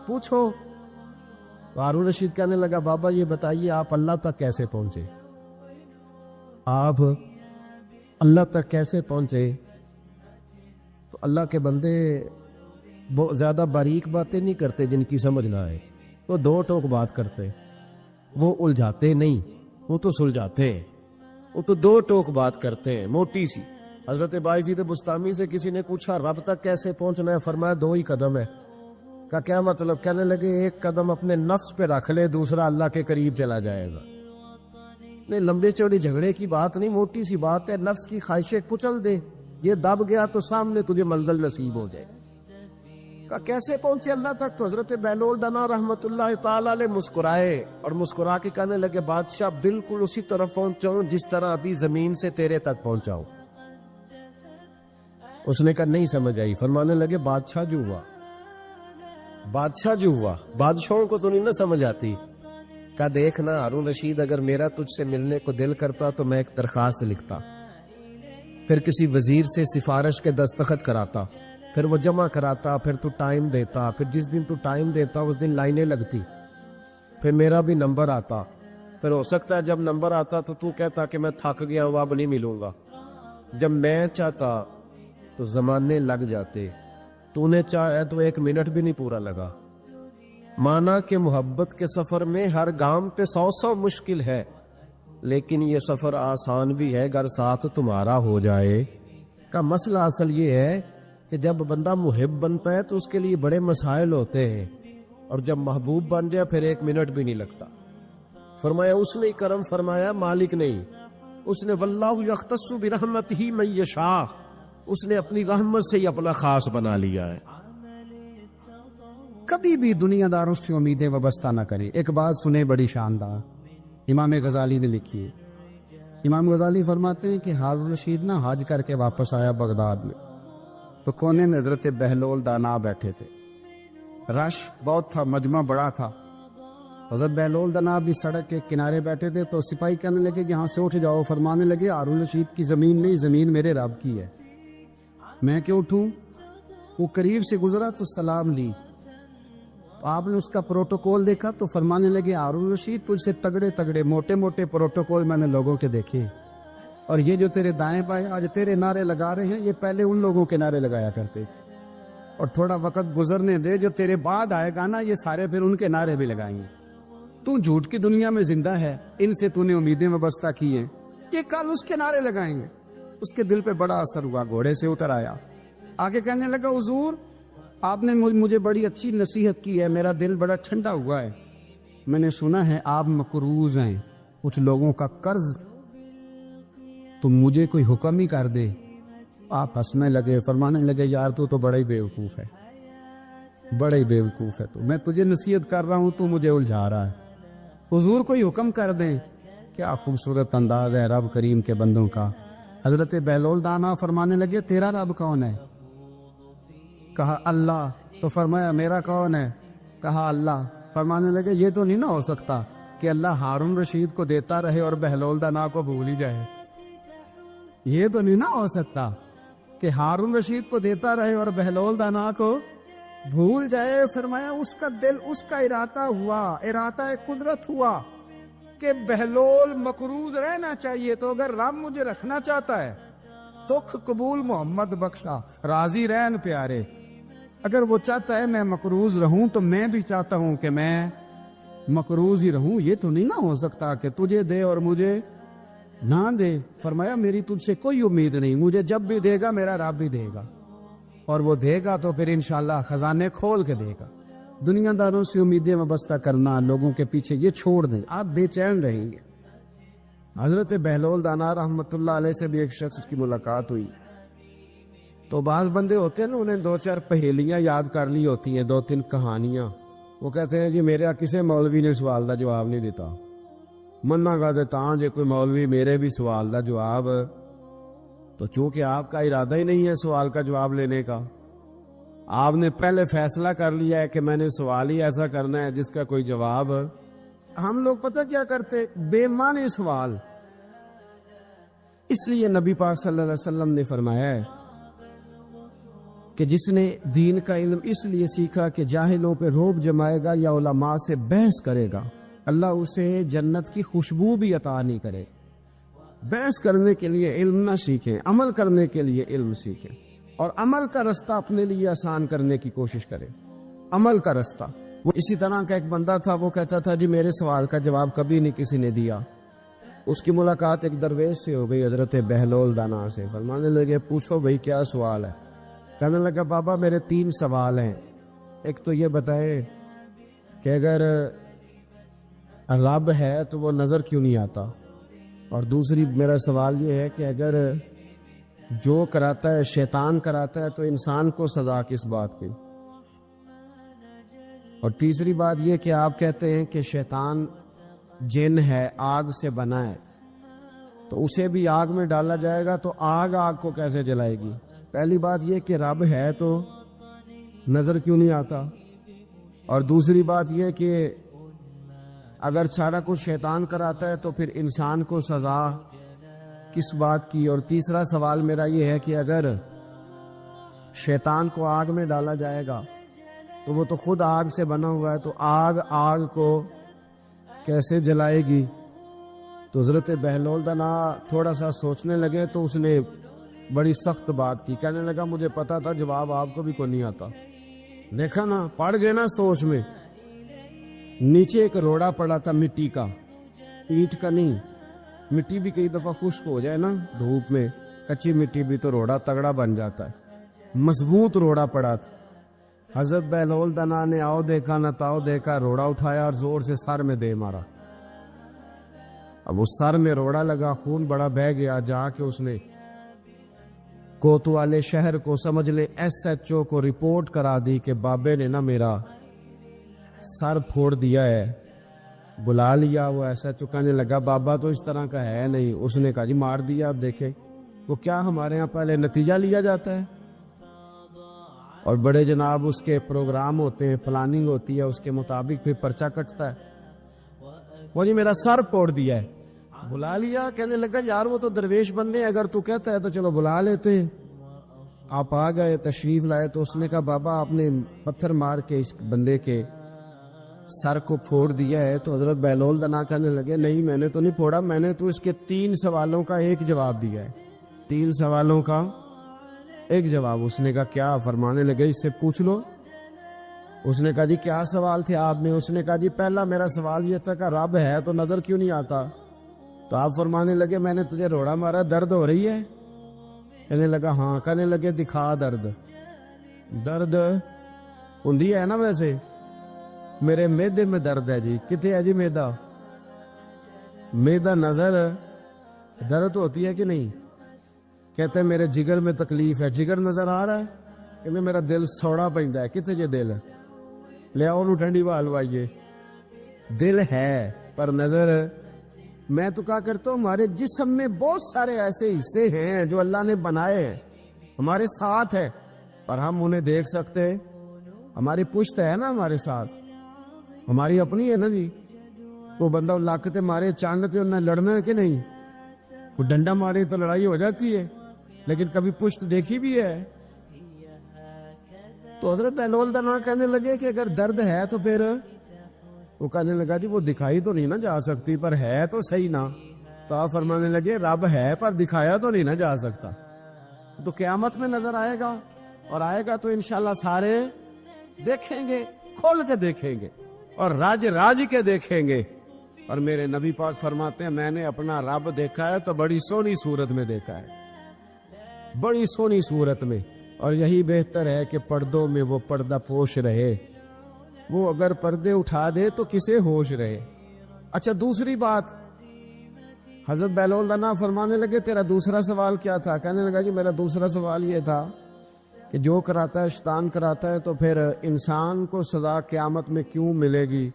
پوچھو۔ ہارون رشید کہنے لگا بابا یہ بتائیے آپ اللہ تک کیسے پہنچے؟ آپ اللہ تک کیسے پہنچے؟ تو اللہ کے بندے بہت زیادہ باریک باتیں نہیں کرتے جن کی سمجھ نہ آئے، وہ 2 ٹوک بات کرتے، وہ الجھاتے نہیں، وہ تو سلجھاتے ہیں، وہ تو 2 ٹوک بات کرتے ہیں موٹی سی۔ حضرت باعزید بستامی سے کسی نے پوچھا رب تک کیسے پہنچنا ہے؟ فرمایا 2 ہی قدم ہے۔ کا کیا مطلب؟ کہنے لگے ایک قدم اپنے نفس پہ رکھ لے، دوسرا اللہ کے قریب چلا جائے گا۔ نہیں لمبے چوڑے جھگڑے کی بات نہیں، موٹی سی بات ہے، نفس کی خواہشیں کچل دے، یہ دب گیا تو سامنے تجھے منزل نصیب ہو جائے۔ کیسے پہنچے اللہ تک؟ تو حضرت بہلول دنا رحمت اللہ تعالی علیہ مسکرائے اور مسکرا کے کہنے لگے بادشاہ بالکل اسی طرف پہنچاؤں جس طرح ابھی زمین سے تیرے تک پہنچاؤں۔ اس نے کہا نہیں سمجھ آئی۔ فرمانے لگے بادشاہ جو ہوا، بادشاہوں کو تو نہیں نہ سمجھ آتی۔ کہا دیکھنا ہارون رشید، اگر میرا تجھ سے ملنے کو دل کرتا تو میں ایک درخواست لکھتا، پھر کسی وزیر سے سفارش کے دستخط کراتا، پھر وہ جمع کراتا، پھر تو ٹائم دیتا، پھر جس دن تو ٹائم دیتا اس دن لائنیں لگتی، پھر میرا بھی نمبر آتا، پھر ہو سکتا ہے جب نمبر آتا تو تو کہتا کہ میں تھک گیا ہوں اب نہیں ملوں گا. جب میں چاہتا تو زمانے لگ جاتے, تو نے چاہے تو 1 منٹ بھی نہیں پورا لگا. مانا کہ محبت کے سفر میں ہر گام پہ 100 مشکل ہے, لیکن یہ سفر آسان بھی ہے اگر ساتھ تمہارا ہو جائے. کا مسئلہ اصل یہ ہے کہ جب بندہ محب بنتا ہے تو اس کے لیے بڑے مسائل ہوتے ہیں, اور جب محبوب بن جائے پھر 1 منٹ بھی نہیں لگتا. فرمایا اس نے کرم فرمایا, مالک نہیں. اس نے واللہ یختص برحمتہ من یشاء, اس نے اپنی رحمت سے ہی اپنا خاص بنا لیا ہے. کبھی بھی دنیا داروں سے امیدیں وابستہ نہ کریں. ایک بات سنیں بڑی شاندار, امام غزالی نے لکھی ہے. امام غزالی فرماتے ہیں کہ ہارون الرشید نہ حج کر کے واپس آیا بغداد میں, تو کونے میں حضرت بہلول دانا بیٹھے تھے. رش بہت تھا, مجمع بڑا تھا. حضرت بہلول دانا بھی سڑک کے کنارے بیٹھے تھے, تو سپاہی کہنے لگے کہ یہاں سے اٹھ جاؤ. فرمانے لگے ہارون الرشید کی زمین نہیں, زمین میرے رب کی ہے, میں کیوں اٹھوں. وہ قریب سے گزرا تو سلام لی. تو آپ نے اس کا پروٹوکول دیکھا تو فرمانے لگے ہارون الرشید تجھ سے تگڑے تگڑے موٹے موٹے پروٹوکول میں نے لوگوں کے دیکھے, اور یہ جو تیرے دائیں بائیں آج تیرے نعرے لگا رہے ہیں یہ پہلے ان لوگوں کے نعرے لگایا کرتے تھے. اور تھوڑا وقت گزرنے دے, جو تیرے بعد آئے گا نا یہ سارے پھر ان کے نعرے بھی لگائیں گے. تو جھوٹ کی دنیا میں زندہ ہے, ان سے تو نے امیدیں وابستہ کی ہیں, یہ کل اس کے نعرے لگائیں گے. اس کے دل پہ بڑا اثر ہوا, گھوڑے سے اتر آیا, آگے کہنے لگا حضور آپ نے مجھے بڑی اچھی نصیحت کی ہے, میرا دل بڑا ٹھنڈا ہوا ہے. میں نے سنا ہے آپ مقروض ہیں کچھ لوگوں کا قرض, تو مجھے کوئی حکم ہی کر دے. آپ ہنسنے لگے, فرمانے لگے یار تو بڑا ہی بیوقوف ہے, بڑا ہی بیوقوف ہے. تو میں تجھے نصیحت کر رہا ہوں, تو مجھے الجھا رہا ہے. حضور کوئی حکم کر دیں. کیا خوبصورت انداز ہے رب کریم کے بندوں کا. حضرت بہلول دانا فرمانے لگے تیرا رب کون ہے. کہا اللہ. تو فرمایا میرا کون ہے. کہا اللہ. فرمانے لگے یہ تو نہیں نہ ہو سکتا کہ اللہ ہارون رشید کو دیتا رہے اور بہلول دانا کو بھول ہی جائے. یہ تو نہیں نہ ہو سکتا کہ ہارون رشید کو دیتا رہے اور بہلول دانا کو بھول جائے. فرمایا اس کا دل, اس کا ارادہ ہوا, ارادہ قدرت ہوا کہ بہلول مقروض رہنا چاہیے, تو اگر رب مجھے رکھنا چاہتا ہے دکھ قبول محمد بخشا راضی رہن پیارے. اگر وہ چاہتا ہے میں مقروض رہوں تو میں بھی چاہتا ہوں کہ میں مقروض ہی رہوں. یہ تو نہیں نہ ہو سکتا کہ تجھے دے اور مجھے نہ دے. فرمایا میری تجھ سے کوئی امید نہیں, مجھے جب بھی دے گا میرا رب بھی دے گا, اور وہ دے گا تو پھر انشاءاللہ خزانے کھول کے دے گا. دنیا داروں سے امیدیں وابستہ کرنا, لوگوں کے پیچھے, یہ چھوڑ دیں, آپ بے چین رہیں گے. حضرت بہلول دانا رحمت اللہ علیہ سے بھی ایک شخص کی ملاقات ہوئی. تو بعض بندے ہوتے ہیں نا, انہیں 2-4 پہیلیاں یاد کر لی ہوتی ہیں, 2-3 کہانیاں. وہ کہتے ہیں جی میرے کسی مولوی نے سوال دا جواب نہیں دیتا, منا گا دیتا جی کوئی مولوی میرے بھی سوال دا جواب. تو چونکہ آپ کا ارادہ ہی نہیں ہے سوال کا جواب لینے کا, آپ نے پہلے فیصلہ کر لیا ہے کہ میں نے سوال ہی ایسا کرنا ہے جس کا کوئی جواب. ہم لوگ پتہ کیا کرتے, بے معنی سوال. اس لیے نبی پاک صلی اللہ علیہ وسلم نے فرمایا ہے کہ جس نے دین کا علم اس لیے سیکھا کہ جاہلوں پہ روب جمائے گا یا علماء سے بحث کرے گا, اللہ اسے جنت کی خوشبو بھی عطا نہیں کرے. بحث کرنے کے لیے علم نہ سیکھیں, عمل کرنے کے لیے علم سیکھیں, اور عمل کا رستہ اپنے لیے آسان کرنے کی کوشش کریں. عمل کا رستہ. وہ اسی طرح کا ایک بندہ تھا, وہ کہتا تھا جی میرے سوال کا جواب کبھی نہیں کسی نے دیا. اس کی ملاقات ایک درویش سے ہو گئی, حضرت بہلول دانا سے. فرمانے لگے پوچھو بھئی کیا سوال ہے. کہنے لگا بابا میرے 3 سوال ہیں. ایک تو یہ بتائے کہ اگر رب ہے تو وہ نظر کیوں نہیں آتا, اور دوسری میرا سوال یہ ہے کہ اگر جو کراتا ہے شیطان کراتا ہے تو انسان کو سزا کس بات کی, اور تیسری بات یہ کہ آپ کہتے ہیں کہ شیطان جن ہے, آگ سے بنا ہے, تو اسے بھی آگ میں ڈالا جائے گا تو آگ کو کیسے جلائے گی. پہلی بات یہ کہ رب ہے تو نظر کیوں نہیں آتا, اور دوسری بات یہ کہ اگر سارا کچھ شیطان کراتا ہے تو پھر انسان کو سزا کس بات کی. اور تیسرا سوال میرا یہ ہے کہ اگر شیطان کو آگ میں ڈالا جائے گا تو وہ تو خود آگ سے بنا ہوا ہے, تو آگ کو کیسے جلائے گی. تو حضرت بہلول دنا تھوڑا سا سوچنے لگے تو اس نے بڑی سخت بات کی. کہنے لگا مجھے پتا تھا جواب آپ کو بھی کوئی نہیں آتا. دیکھا نا, پڑ گئے نا سوچ میں. نیچے ایک روڑا پڑا تھا مٹی کا, اینٹ کا نہیں. مٹی بھی کئی دفعہ خشک ہو جائے نا دھوپ میں, کچی مٹی بھی تو روڑا تگڑا بن جاتا ہے. مضبوط روڑا پڑا تھا. حضرت بہلول دنا نے آؤ دیکھا نہ تاؤ دیکھا, روڑا اٹھایا اور زور سے سر میں دے مارا. اب اس سر میں روڑا لگا, خون بڑا بہہ گیا. جا کے اس نے کوتوالے شہر کو, سمجھ لے SHO کو رپورٹ کرا دی کہ بابے نے نا میرا سر پھوڑ دیا ہے. بلا لیا وہ SHO, کہنے لگا بابا تو اس طرح کا ہے نہیں. اس نے کہا جی مار دیا. اب دیکھیں وہ کیا ہمارے ہاں پہلے نتیجہ لیا جاتا ہے اور بڑے جناب اس کے پروگرام ہوتے ہیں, پلاننگ ہوتی ہے, اس کے مطابق پھر پرچہ کٹتا ہے. وہ جی میرا سر پھوڑ دیا ہے. بلا لیا. کہنے لگا یار وہ تو درویش بندے, اگر تو کہتا ہے تو چلو بلا لیتے. آپ آ گئے, تشریف لائے. تو اس نے کہا بابا آپ نے پتھر مار کے اس بندے کے سر کو پھوڑ دیا ہے. تو حضرت بہلول دنا کہنے لگے نہیں میں نے تو نہیں پھوڑا, میں نے تو اس کے 3 سوالوں کا ایک جواب دیا ہے. 3 سوالوں کا ایک جواب. اس نے کہا کیا؟ فرمانے لگے اس سے پوچھ لو. اس نے کہا جی کیا سوال تھے آپ نے؟ اس نے کہا جی پہلا میرا سوال یہ تھا کہ رب ہے تو نظر کیوں نہیں آتا؟ تو آپ فرمانے لگے میں نے تجھے روڑا مارا, درد ہو رہی ہے؟ کہنے لگا ہاں. کہنے لگے دکھا درد. درد ہوندی ہے نا ویسے, میرے میدے میں درد ہے جی. کتنے ہے جی میدا؟ میدا نظر درد ہوتی ہے کہ نہیں؟ کہتے ہیں میرے جگر میں تکلیف ہے. جگر نظر آ رہا ہے؟ کہتے میرا دل سوڑا پیندا ہے. کتنے جی دل؟ لے آؤ انہوں ٹھنڈی ہوا لوائیے. دل ہے پر نظر. میں تو کہا کرتا ہوں ہمارے جسم میں بہت سارے ایسے حصے ہیں جو اللہ نے بنائے ہیں, ہمارے ساتھ ہے پر ہم انہیں دیکھ سکتے. ہماری پشت ہے نا ہمارے ساتھ, ہماری اپنی ہے نا جی. وہ بندہ لاکتے مارے چاندتے انہیں لڑنا ہے کہ نہیں؟ کوئی ڈنڈا مارے تو لڑائی ہو جاتی ہے, لیکن کبھی پشت دیکھی بھی ہے. تو حضرت بہلول دنا کہنے لگے کہ اگر درد ہے تو پھر, وہ کہنے لگا جی وہ دکھائی تو نہیں نہ جا سکتی پر ہے تو صحیح نا. تو آپ فرمانے لگے رب ہے پر دکھایا تو نہیں نہ جا سکتا. تو قیامت میں نظر آئے گا, اور آئے گا تو انشاءاللہ سارے دیکھیں گے, کھول کے دیکھیں گے اور راج کے دیکھیں گے. اور میرے نبی پاک فرماتے ہیں میں نے اپنا رب دیکھا ہے تو بڑی سونی صورت میں دیکھا ہے, بڑی سونی صورت میں. اور یہی بہتر ہے کہ پردوں میں وہ پردہ پوش رہے. وہ اگر پردے اٹھا دے تو کسے ہوش رہے. اچھا دوسری بات, حضرت بہلول دنا فرمانے لگے تیرا دوسرا سوال کیا تھا؟ کہنے لگا جی میرا دوسرا سوال یہ تھا کہ جو کراتا ہے شیطان کراتا ہے تو پھر انسان کو سزا قیامت میں کیوں ملے گی؟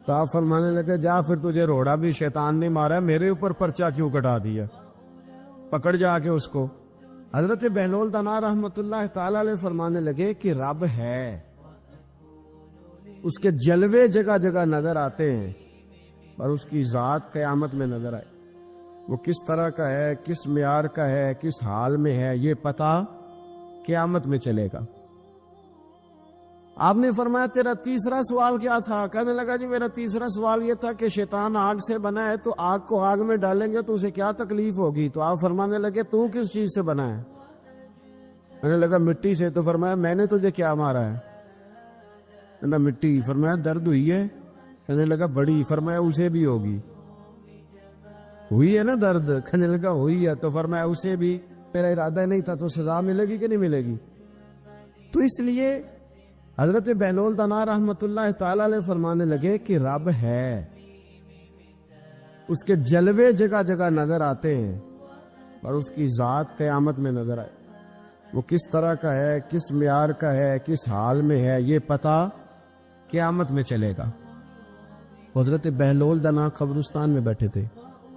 تو آپ فرمانے لگے جا پھر تجھے روڑا بھی شیطان نے مارا, میرے اوپر پرچہ کیوں کٹا دیا؟ پکڑ جا کے اس کو. حضرت بہلول دنا رحمت اللہ تعالی علیہ فرمانے لگے کہ رب ہے, اس کے جلوے جگہ جگہ نظر آتے ہیں اور اس کی ذات قیامت میں نظر آئے. وہ کس طرح کا ہے, کس معیار کا ہے, کس حال میں ہے, یہ پتہ قیامت میں چلے گا. آپ نے فرمایا تیرا تیسرا سوال کیا تھا؟ کہنے لگا جی میرا تیسرا سوال یہ تھا کہ شیطان آگ سے بنا ہے تو آگ کو آگ میں ڈالیں گے تو اسے کیا تکلیف ہوگی؟ تو آپ فرمانے لگے تو کس چیز سے بنا ہے؟ میں نے لگا مٹی سے. تو فرمایا میں نے تجھے کیا مارا ہے؟ کہنا مٹی. فرمایا درد ہوئی ہے؟ کہنے لگا بڑی. فرمایا اسے بھی ہوگی. ہوئی ہے نا درد؟ کہنے لگا ہوئی ہے. تو فرمایا اسے بھی. میرا ارادہ نہیں تھا تو سزا ملے گی کہ نہیں ملے گی؟ تو اس لیے حضرت بہلول دنا رحمت اللہ تعالی علیہ فرمانے لگے کہ رب ہے, اس کے جلوے جگہ جگہ نظر آتے ہیں اور اس کی ذات قیامت میں نظر آئے. وہ کس طرح کا ہے, کس معیار کا ہے, کس حال میں ہے, یہ پتہ قیامت میں چلے گا. حضرت بہلول دنا قبرستان میں بیٹھے تھے,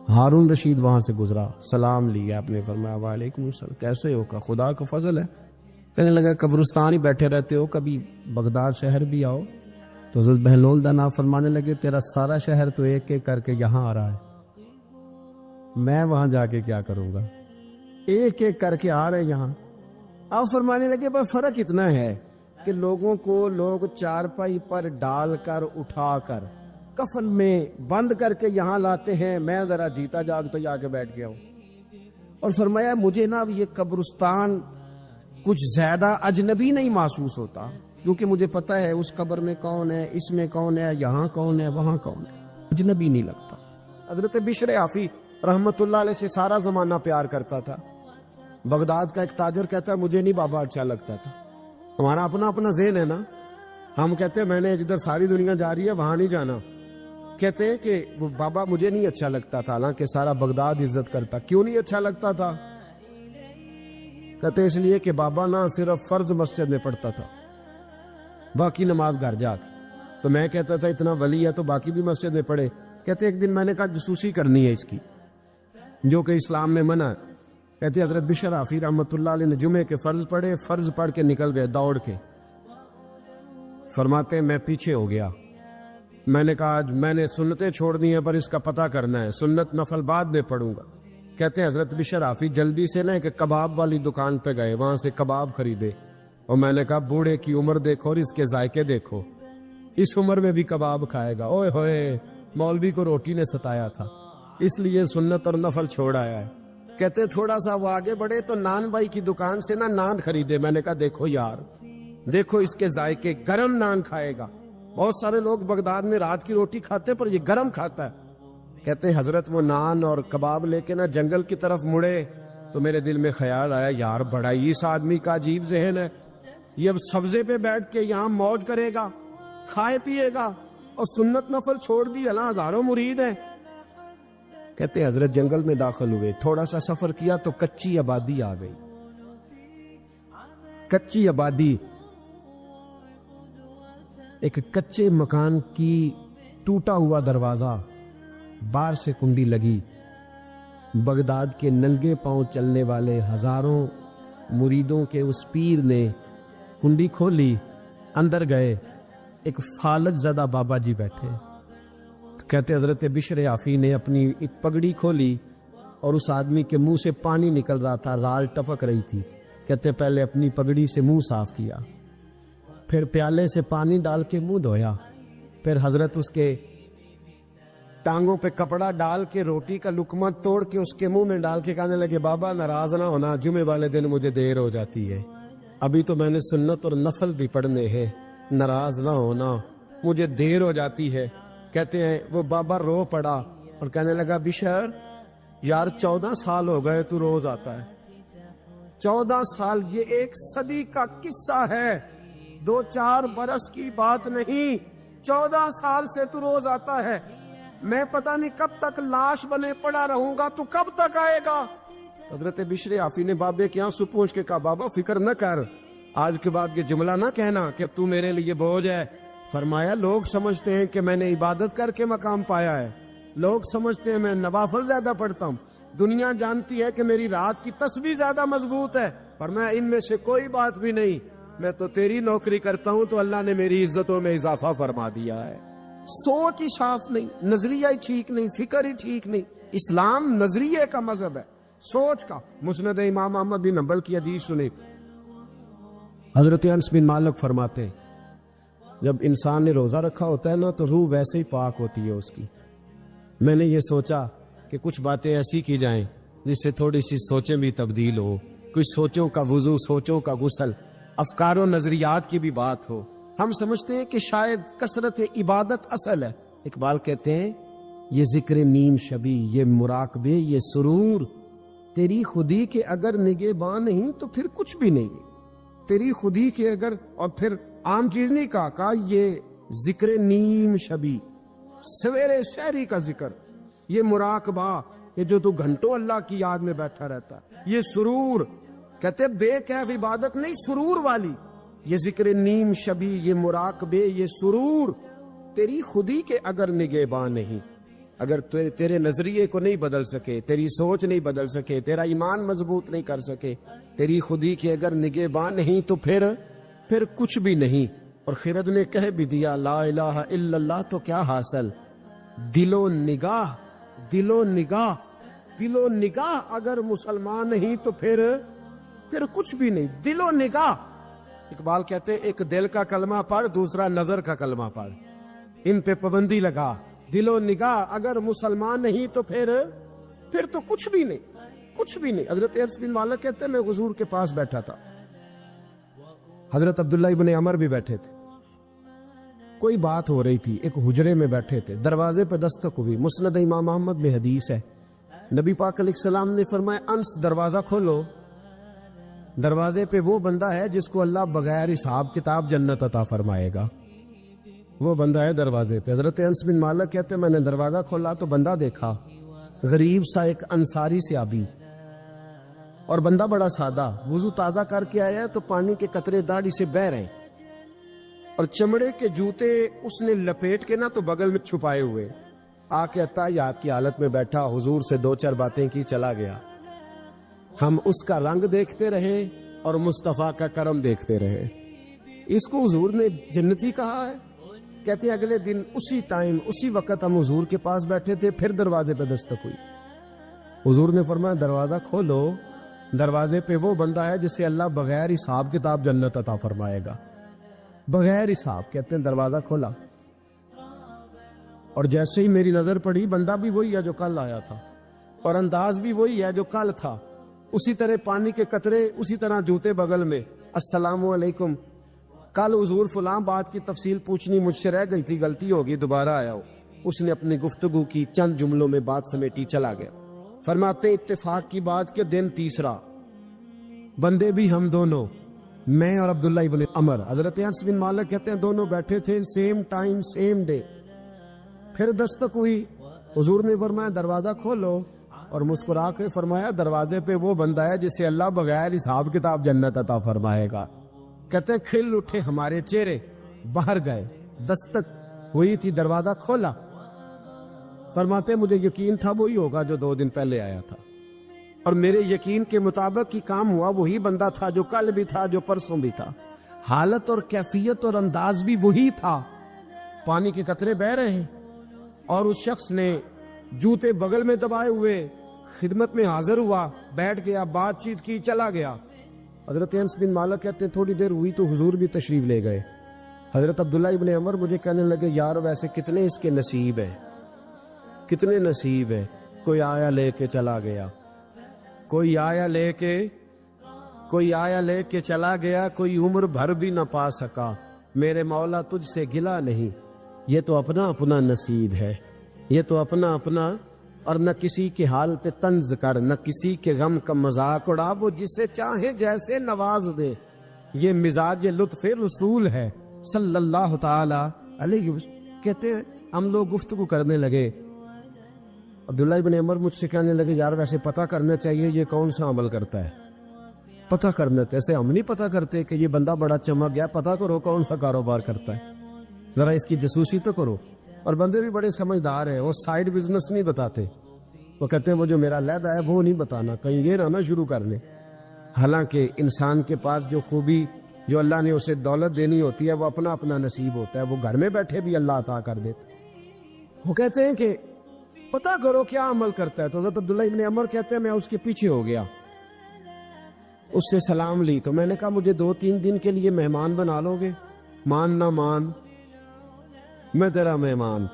ہارون رشید وہاں سے گزرا, سلام لیا, آپ نے فرمایا وعلیکم السلام, کیسے ہو؟ کا خدا کا فضل ہے. کہنے لگا قبرستان ہی بیٹھے رہتے ہو, کبھی بغداد شہر بھی آؤ. تو حضرت بہلول دنا فرمانے لگے تیرا سارا شہر تو ایک ایک کر کے یہاں آ رہا ہے, میں وہاں جا کے کیا کروں گا؟ ایک ایک کر کے آ رہے یہاں. آپ فرمانے لگے بس فرق اتنا ہے کہ لوگوں کو لوگ چارپائی پر ڈال کر اٹھا کر کفن میں بند کر کے یہاں لاتے ہیں، میں ذرا جیتا جاگتا جا کے بیٹھ گیا ہوں، اور فرمایا مجھے نا یہ قبرستان کچھ زیادہ اجنبی نہیں محسوس ہوتا، کیونکہ مجھے پتا ہے اس قبر میں کون ہے، اس میں کون ہے، یہاں کون ہے، وہاں کون ہے، اجنبی نہیں لگتا۔ حضرت بشر عافی رحمت اللہ علیہ سے سارا زمانہ پیار کرتا تھا۔ بغداد کا ایک تاجر کہتا ہے مجھے نہیں بابا اچھا لگتا تھا۔ ہمارا اپنا اپنا ذہن ہے نا، ہم کہتے ہیں میں نے جدھر ساری دنیا جا رہی ہے وہاں نہیں جانا، کہتے ہیں کہ وہ بابا مجھے نہیں اچھا لگتا تھا، حالانکہ سارا بغداد عزت کرتا۔ کیوں نہیں اچھا لگتا تھا؟ کہتے اس لیے کہ بابا نہ صرف فرض مسجد میں پڑھتا تھا، باقی نماز گھر جا کے۔ تو میں کہتا تھا اتنا ولی ہے تو باقی بھی مسجد میں پڑھے۔ کہتے ایک دن میں نے کہا جسوسی کرنی ہے اس کی، جو کہ اسلام میں منع ہے۔ کہتے حضرت بشر عافی رحمت اللہ علیہ نے جمعے کے فرض پڑھے، فرض پڑھ کے نکل گئے دوڑ کے۔ فرماتے میں پیچھے ہو گیا، میں نے کہا آج میں نے سنتیں چھوڑ دی ہیں پر اس کا پتہ کرنا ہے، سنت نفل بعد میں پڑھوں گا۔ کہتے ہیں حضرت بشر عافی جلدی سے نا ایک کباب والی دکان پہ گئے، وہاں سے کباب خریدے، اور میں نے کہا بوڑھے کی عمر دیکھو اور اس کے ذائقے دیکھو، اس عمر میں بھی کباب کھائے گا۔ اوئے ہوئے، مولوی کو روٹی نے ستایا تھا، اس لیے سنت اور نفل چھوڑ آیا ہے۔ کہتے تھوڑا سا وہ آگے بڑھے تو نان بھائی کی دکان سے نا نان خریدے، میں نے کہا دیکھو یار، دیکھو اس کے ذائقے، گرم نان کھائے گا۔ بہت سارے لوگ بغداد میں رات کی روٹی کھاتے پر یہ گرم کھاتا ہے۔ کہتے ہیں حضرت وہ نان اور کباب لے کے نا جنگل کی طرف مڑے تو میرے دل میں خیال آیا یار بڑا ہی اس آدمی کا عجیب ذہن ہے، یہ اب سبزے پہ بیٹھ کے یہاں موج کرے گا، کھائے پیے گا، اور سنت نفل چھوڑ دی، اللہ ہزاروں مرید ہیں۔ کہتے ہیں حضرت جنگل میں داخل ہوئے، تھوڑا سا سفر کیا تو کچی آبادی آ گئی۔ کچی آبادی، ایک کچے مکان کی ٹوٹا ہوا دروازہ، باہر سے کنڈی لگی، بغداد کے ننگے پاؤں چلنے والے ہزاروں مریدوں کے اس پیر نے کنڈی کھولی، اندر گئے، ایک فالج زدہ بابا جی بیٹھے۔ کہتے حضرت بشر عافی نے اپنی پگڑی کھولی اور اس آدمی کے منہ سے پانی نکل رہا تھا، رال ٹپک رہی تھی۔ کہتے پہلے اپنی پگڑی سے منہ صاف کیا، پھر پیالے سے پانی ڈال کے منہ دھویا، پھر حضرت اس کے ٹانگوں پہ کپڑا ڈال کے روٹی کا لقمہ توڑ کے اس کے منہ میں ڈال کے کہنے لگے بابا ناراض نہ ہونا، جمعے والے دن مجھے دیر ہو جاتی ہے، ابھی تو میں نے سنت اور نفل بھی پڑھنے ہیں، ناراض نہ ہونا، مجھے دیر ہو جاتی ہے۔ کہتے ہیں وہ بابا رو پڑا اور کہنے لگا بشر یار 14 سال ہو گئے تو روز آتا ہے، 14 سال، یہ ایک صدی کا قصہ ہے، 2-4 برس کی بات نہیں، 14 سال سے تو روز آتا ہے، میں پتہ نہیں کب تک لاش بنے پڑا رہوں گا، تو کب تک آئے گا؟ حضرت بشر عافی نے بابے کے آنسو پوچھ کے کہا بابا فکر نہ کر، آج کے بعد یہ جملہ نہ کہنا کہ تو میرے لیے بوجھ ہے۔ فرمایا لوگ سمجھتے ہیں کہ میں نے عبادت کر کے مقام پایا ہے، لوگ سمجھتے ہیں میں نوافل زیادہ پڑھتا ہوں، دنیا جانتی ہے کہ میری رات کی تسبیح زیادہ مضبوط ہے، پر میں ان میں سے کوئی بات بھی نہیں، میں تو تیری نوکری کرتا ہوں تو اللہ نے میری عزتوں میں اضافہ فرما دیا ہے۔ سوچ ہی صاف نہیں، نظریہ ہی ٹھیک نہیں، فکر ہی ٹھیک نہیں۔ اسلام نظریے کا مذہب ہے، سوچ کا۔ مسند امام احمد بن حنبل کی حدیث سنی، حضرت انس بن مالک فرماتے ہیں جب انسان نے روزہ رکھا ہوتا ہے نا تو روح ویسے ہی پاک ہوتی ہے اس کی۔ میں نے یہ سوچا کہ کچھ باتیں ایسی کی جائیں جس سے تھوڑی سی سوچیں بھی تبدیل ہو، کچھ سوچوں کا وضو، سوچوں کا غسل، افکار و نظریات کی بھی بات ہو۔ ہم سمجھتے ہیں کہ شاید کثرت عبادت اصل ہے۔ اقبال کہتے ہیں یہ ذکر نیم شبی، یہ مراقبے، یہ سرور، تیری خودی کے اگر نگہباں نہیں تو پھر کچھ بھی نہیں، تیری خودی کے اگر، اور پھر عام چیز نہیں کہا یہ ذکر نیم شبی، سویرے شہری کا ذکر، یہ مراقبہ، یہ جو تو گھنٹوں اللہ کی یاد میں بیٹھا رہتا ہے، یہ سرور، کہتے بے کیف عبادت نہیں، سرور والی، یہ ذکر نیم شبی، یہ مراقبے، یہ سرور، تیری خودی کے اگر نگہباں نہیں، اگر تیرے نظریے کو نہیں بدل سکے، تیری سوچ نہیں بدل سکے، تیرا ایمان مضبوط نہیں کر سکے، تیری خودی کے اگر نگہباں نہیں تو پھر کچھ بھی نہیں۔ اور خرد نے کہہ بھی دیا لا الہ الا اللہ تو کیا حاصل، دل و نگاہ، دل و نگاہ، دل و نگاہ اگر مسلمان نہیں تو پھر کچھ بھی نہیں، دل و نگاہ۔ اقبال کہتے ہیں ایک دل کا کلمہ پڑھ، دوسرا نظر کا کلمہ پڑھ، ان پہ پابندی لگا. دل و نگاہ اگر مسلمان نہیں تو پھر تو کچھ بھی نہیں. حضرت انس بن مالک کہتے ہیں میں حضور کے پاس بیٹھا تھا, حضرت عبداللہ ابن عمر بھی بیٹھے تھے, کوئی بات ہو رہی تھی, ایک حجرے میں بیٹھے تھے, دروازے پہ دستک ہوئی. مسند امام احمد میں حدیث ہے, نبی پاک علیہ السلام نے فرمایا انس دروازہ کھولو, دروازے پہ وہ بندہ ہے جس کو اللہ بغیر حساب کتاب جنت عطا فرمائے گا. وہ بندہ ہے دروازے پہ. حضرت انس بن مالک کہتے ہیں میں نے دروازہ کھولا تو بندہ دیکھا, غریب سا ایک انصاری صحابی, اور بندہ بڑا سادہ, وضو تازہ کر کے آیا تو پانی کے قطرے داڑھی سے بہہ رہے ہیں, اور چمڑے کے جوتے اس نے لپیٹ کے تو بغل میں چھپائے ہوئے. آ کے اتحیات کی حالت میں بیٹھا, حضور سے 2-4 باتیں کی, چلا گیا. ہم اس کا رنگ دیکھتے رہے اور مصطفیٰ کا کرم دیکھتے رہے. اس کو حضور نے جنتی کہا ہے. کہتے ہیں اگلے دن اسی ٹائم اسی وقت ہم حضور کے پاس بیٹھے تھے, پھر دروازے پہ دستک ہوئی. حضور نے فرمایا دروازہ کھولو, دروازے پہ وہ بندہ ہے جسے اللہ بغیر حساب کتاب جنت عطا فرمائے گا. بغیر حساب. کہتے ہیں دروازہ کھولا, اور جیسے ہی میری نظر پڑی, بندہ بھی وہی ہے جو کل آیا تھا, اور انداز بھی وہی ہے جو کل تھا, اسی طرح پانی کے قطرے, اسی طرح جوتے بغل میں. السلام علیکم, کل حضور فلاں بات کی تفصیل پوچھنی مجھ سے رہ گئی تھی, غلطی ہوگی, دوبارہ آیا ہو. اس نے اپنی گفتگو کی, چند جملوں میں بات سمیٹی, چلا گیا. فرماتے اتفاق کی بات کہ دن تیسرا, بندے بھی ہم دونوں, میں اور عبداللہ ابن عمر. حضرت انس بن مالک کہتے ہیں دونوں بیٹھے تھے, سیم ٹائم سیم ڈے. پھر دستک ہوئی, حضور نے فرمایا دروازہ کھولو, اور مسکرا کے فرمایا دروازے پہ وہ بندہ ہے جسے اللہ بغیر حساب کتاب جنت عطا فرمائے گا. کہتے ہیں کھل اٹھے ہمارے چہرے, باہر گئے, دستک ہوئی تھی, دروازہ کھولا. فرماتے مجھے یقین تھا وہی ہوگا جو 2 دن پہلے آیا تھا, اور میرے یقین کے مطابق ہی کام ہوا. وہی بندہ تھا جو کل بھی تھا, جو پرسوں بھی تھا. حالت اور کیفیت اور انداز بھی وہی تھا. پانی کے قطرے بہ رہے ہیں, اور اس شخص نے جوتے بغل میں دبائے ہوئے خدمت میں حاضر ہوا, بیٹھ گیا, بات چیت کی, چلا گیا. حضرت انس بن مالک کہتے ہیں تھوڑی دیر ہوئی تو حضور بھی تشریف لے گئے. حضرت عبداللہ ابن عمر مجھے کہنے لگے یار ویسے کتنے اس کے نصیب ہیں, کتنے نصیب ہیں. کوئی آیا لے کے چلا گیا, کوئی آیا لے کے چلا گیا, کوئی عمر بھر بھی نہ پا سکا. میرے مولا تجھ سے گلا نہیں, یہ تو اپنا اپنا نصیب ہے, یہ تو اپنا اپنا. اور نہ کسی کے حال پہ طنز کر, نہ کسی کے غم کا مذاق اڑا, وہ جسے چاہے جیسے نواز دے. یہ مزاج لطف رسول ہے صلی اللہ تعالی علیہ وسلم. کہتے ہم لوگ گفتگو کرنے لگے. عبداللہ ابن عمر مجھ سے کہنے لگے یار ویسے پتہ کرنا چاہیے یہ کون سا عمل کرتا ہے, پتہ کرنا. ایسے ہم نہیں پتہ کرتے کہ یہ بندہ بڑا چمک گیا, پتہ کرو کون سا کاروبار کرتا ہے, ذرا اس کی جاسوسی تو کرو. اور بندے بھی بڑے سمجھدار ہیں, وہ سائیڈ بزنس نہیں بتاتے. وہ کہتے ہیں وہ جو میرا علیحدہ ہے وہ نہیں بتانا, کہیں یہ نہ شروع کر لیں. حالانکہ انسان کے پاس جو خوبی, جو اللہ نے اسے دولت دینی ہوتی ہے, وہ اپنا اپنا نصیب ہوتا ہے. وہ گھر میں بیٹھے بھی اللہ عطا کر دیتا. وہ کہتے ہیں کہ پتہ کرو کیا عمل کرتا ہے. تو حضرت عبداللہ ابن عمر کہتے ہیں میں اس کے پیچھے ہو گیا, اس سے سلام لی. تو میں نے کہا مجھے 2-3 دن کے لیے مہمان بنا لو گے, مان نہ مان میں تیرا مہمان,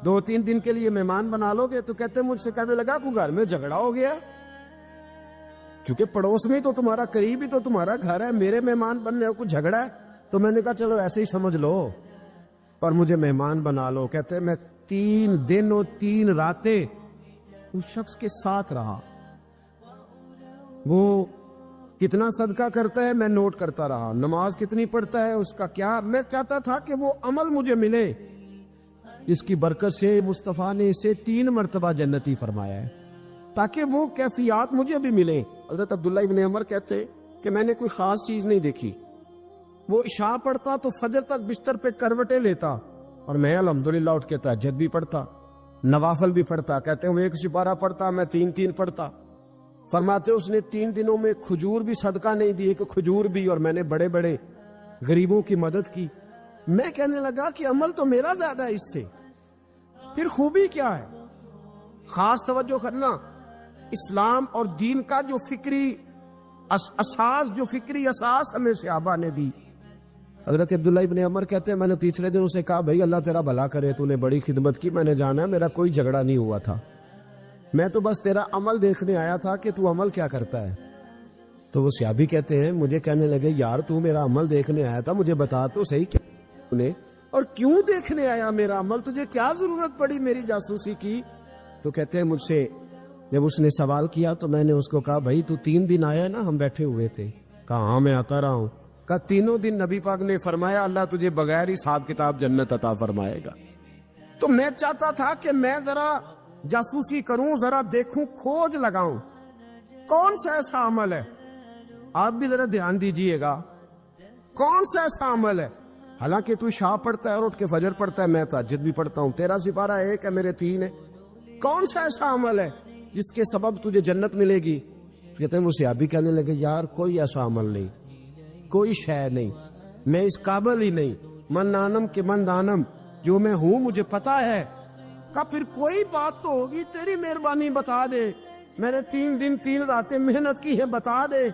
2-3 دن کے لیے مہمان بنا لو گے. تو کہتے ہیں مجھ سے کہنے لگا کو گھر میں جھگڑا ہو گیا, کیونکہ پڑوس میں تو تمہارا, قریب ہی تو تمہارا گھر ہے, میرے مہمان بننے کو جھگڑا ہے. تو میں نے کہا چلو ایسے ہی سمجھ لو, پر مجھے مہمان بنا لو. کہتے ہیں میں 3 دن اور 3 راتیں اس شخص کے ساتھ رہا. وہ کتنا صدقہ کرتا ہے میں نوٹ کرتا رہا, نماز کتنی پڑھتا ہے, اس کا کیا. میں چاہتا تھا کہ وہ عمل مجھے ملے جس کی برکت سے مصطفیٰ نے اسے 3 مرتبہ جنتی فرمایا ہے, تاکہ وہ کیفیات مجھے بھی ملیں. حضرت عبداللہ ابن عمر کہتے کہ میں نے کوئی خاص چیز نہیں دیکھی. وہ عشاء پڑھتا تو فجر تک بستر پہ کروٹیں لیتا, اور میں الحمدللہ اٹھ کے تہجد بھی پڑھتا, نوافل بھی پڑھتا. کہتے ہیں وہ 1 سپارہ پڑھتا, میں 3 پڑھتا. فرماتے اس نے 3 دنوں میں کھجور بھی صدقہ نہیں دی, کہ کھجور بھی, اور میں نے بڑے بڑے غریبوں کی مدد کی. میں کہنے لگا کہ عمل تو میرا زیادہ ہے اس سے, پھر خوبی کیا ہے. خاص توجہ کرنا, اسلام اور دین کا جو فکری اساس ہمیں صحابہ نے دی, حضرت عبداللہ ابن عمر کہتے ہیں میں نے تیسرے دن اسے کہا بھائی اللہ تیرا بھلا کرے، تو نے بڑی خدمت کی، میں نے جانا میرا کوئی جھگڑا نہیں ہوا تھا، میں تو بس تیرا عمل دیکھنے آیا تھا کہ تو عمل کیا کرتا ہے۔ تو وہ صحابی کہتے ہیں مجھے کہنے لگے یار تو میرا عمل دیکھنے آیا تھا، مجھے بتا تو صحیح کیا نے اور کیوں دیکھنے آیا میرا عمل، تجھے کیا ضرورت پڑی میری جاسوسی کی؟ تو کہتے ہیں مجھ سے جب اس نے سوال کیا تو میں نے اس کو کہا بھائی تو 3 دن آیا نا، ہم بیٹھے ہوئے تھے، کہا ہاں میں آتا رہا ہوں، کہا 3 دن نبی پاک نے فرمایا اللہ تجھے بغیر حساب کتاب جنت عطا فرمائے گا۔ تو میں چاہتا تھا کہ میں ذرا جاسوسی کروں، ذرا دیکھوں، کھوج لگاؤں کون سا ایسا عمل ہے، آپ بھی ذرا دھیان دیجئے گا کون سا ایسا عمل ہے، حالانکہ تو عشاء پڑھتا ہے اور اٹھ کے فجر پڑھتا ہے، میں تہجد بھی پڑھتا ہوں، تیرا سپارہ 1 ہے میرے 3 ہے، کون سا ایسا عمل ہے جس کے سبب تجھے جنت ملے گی؟ کہتے ہیں وہ صحابی کہنے لگے یار کوئی ایسا عمل نہیں، کوئی شے نہیں، میں اس قابل ہی نہیں، من نانم کے من دانم، جو میں ہوں مجھے پتا ہے۔ کہا پھر کوئی بات تو ہوگی، تیری مہربانی بتا دے، میں نے 3 دن 3 راتیں محنت کی ہے، بتا دے۔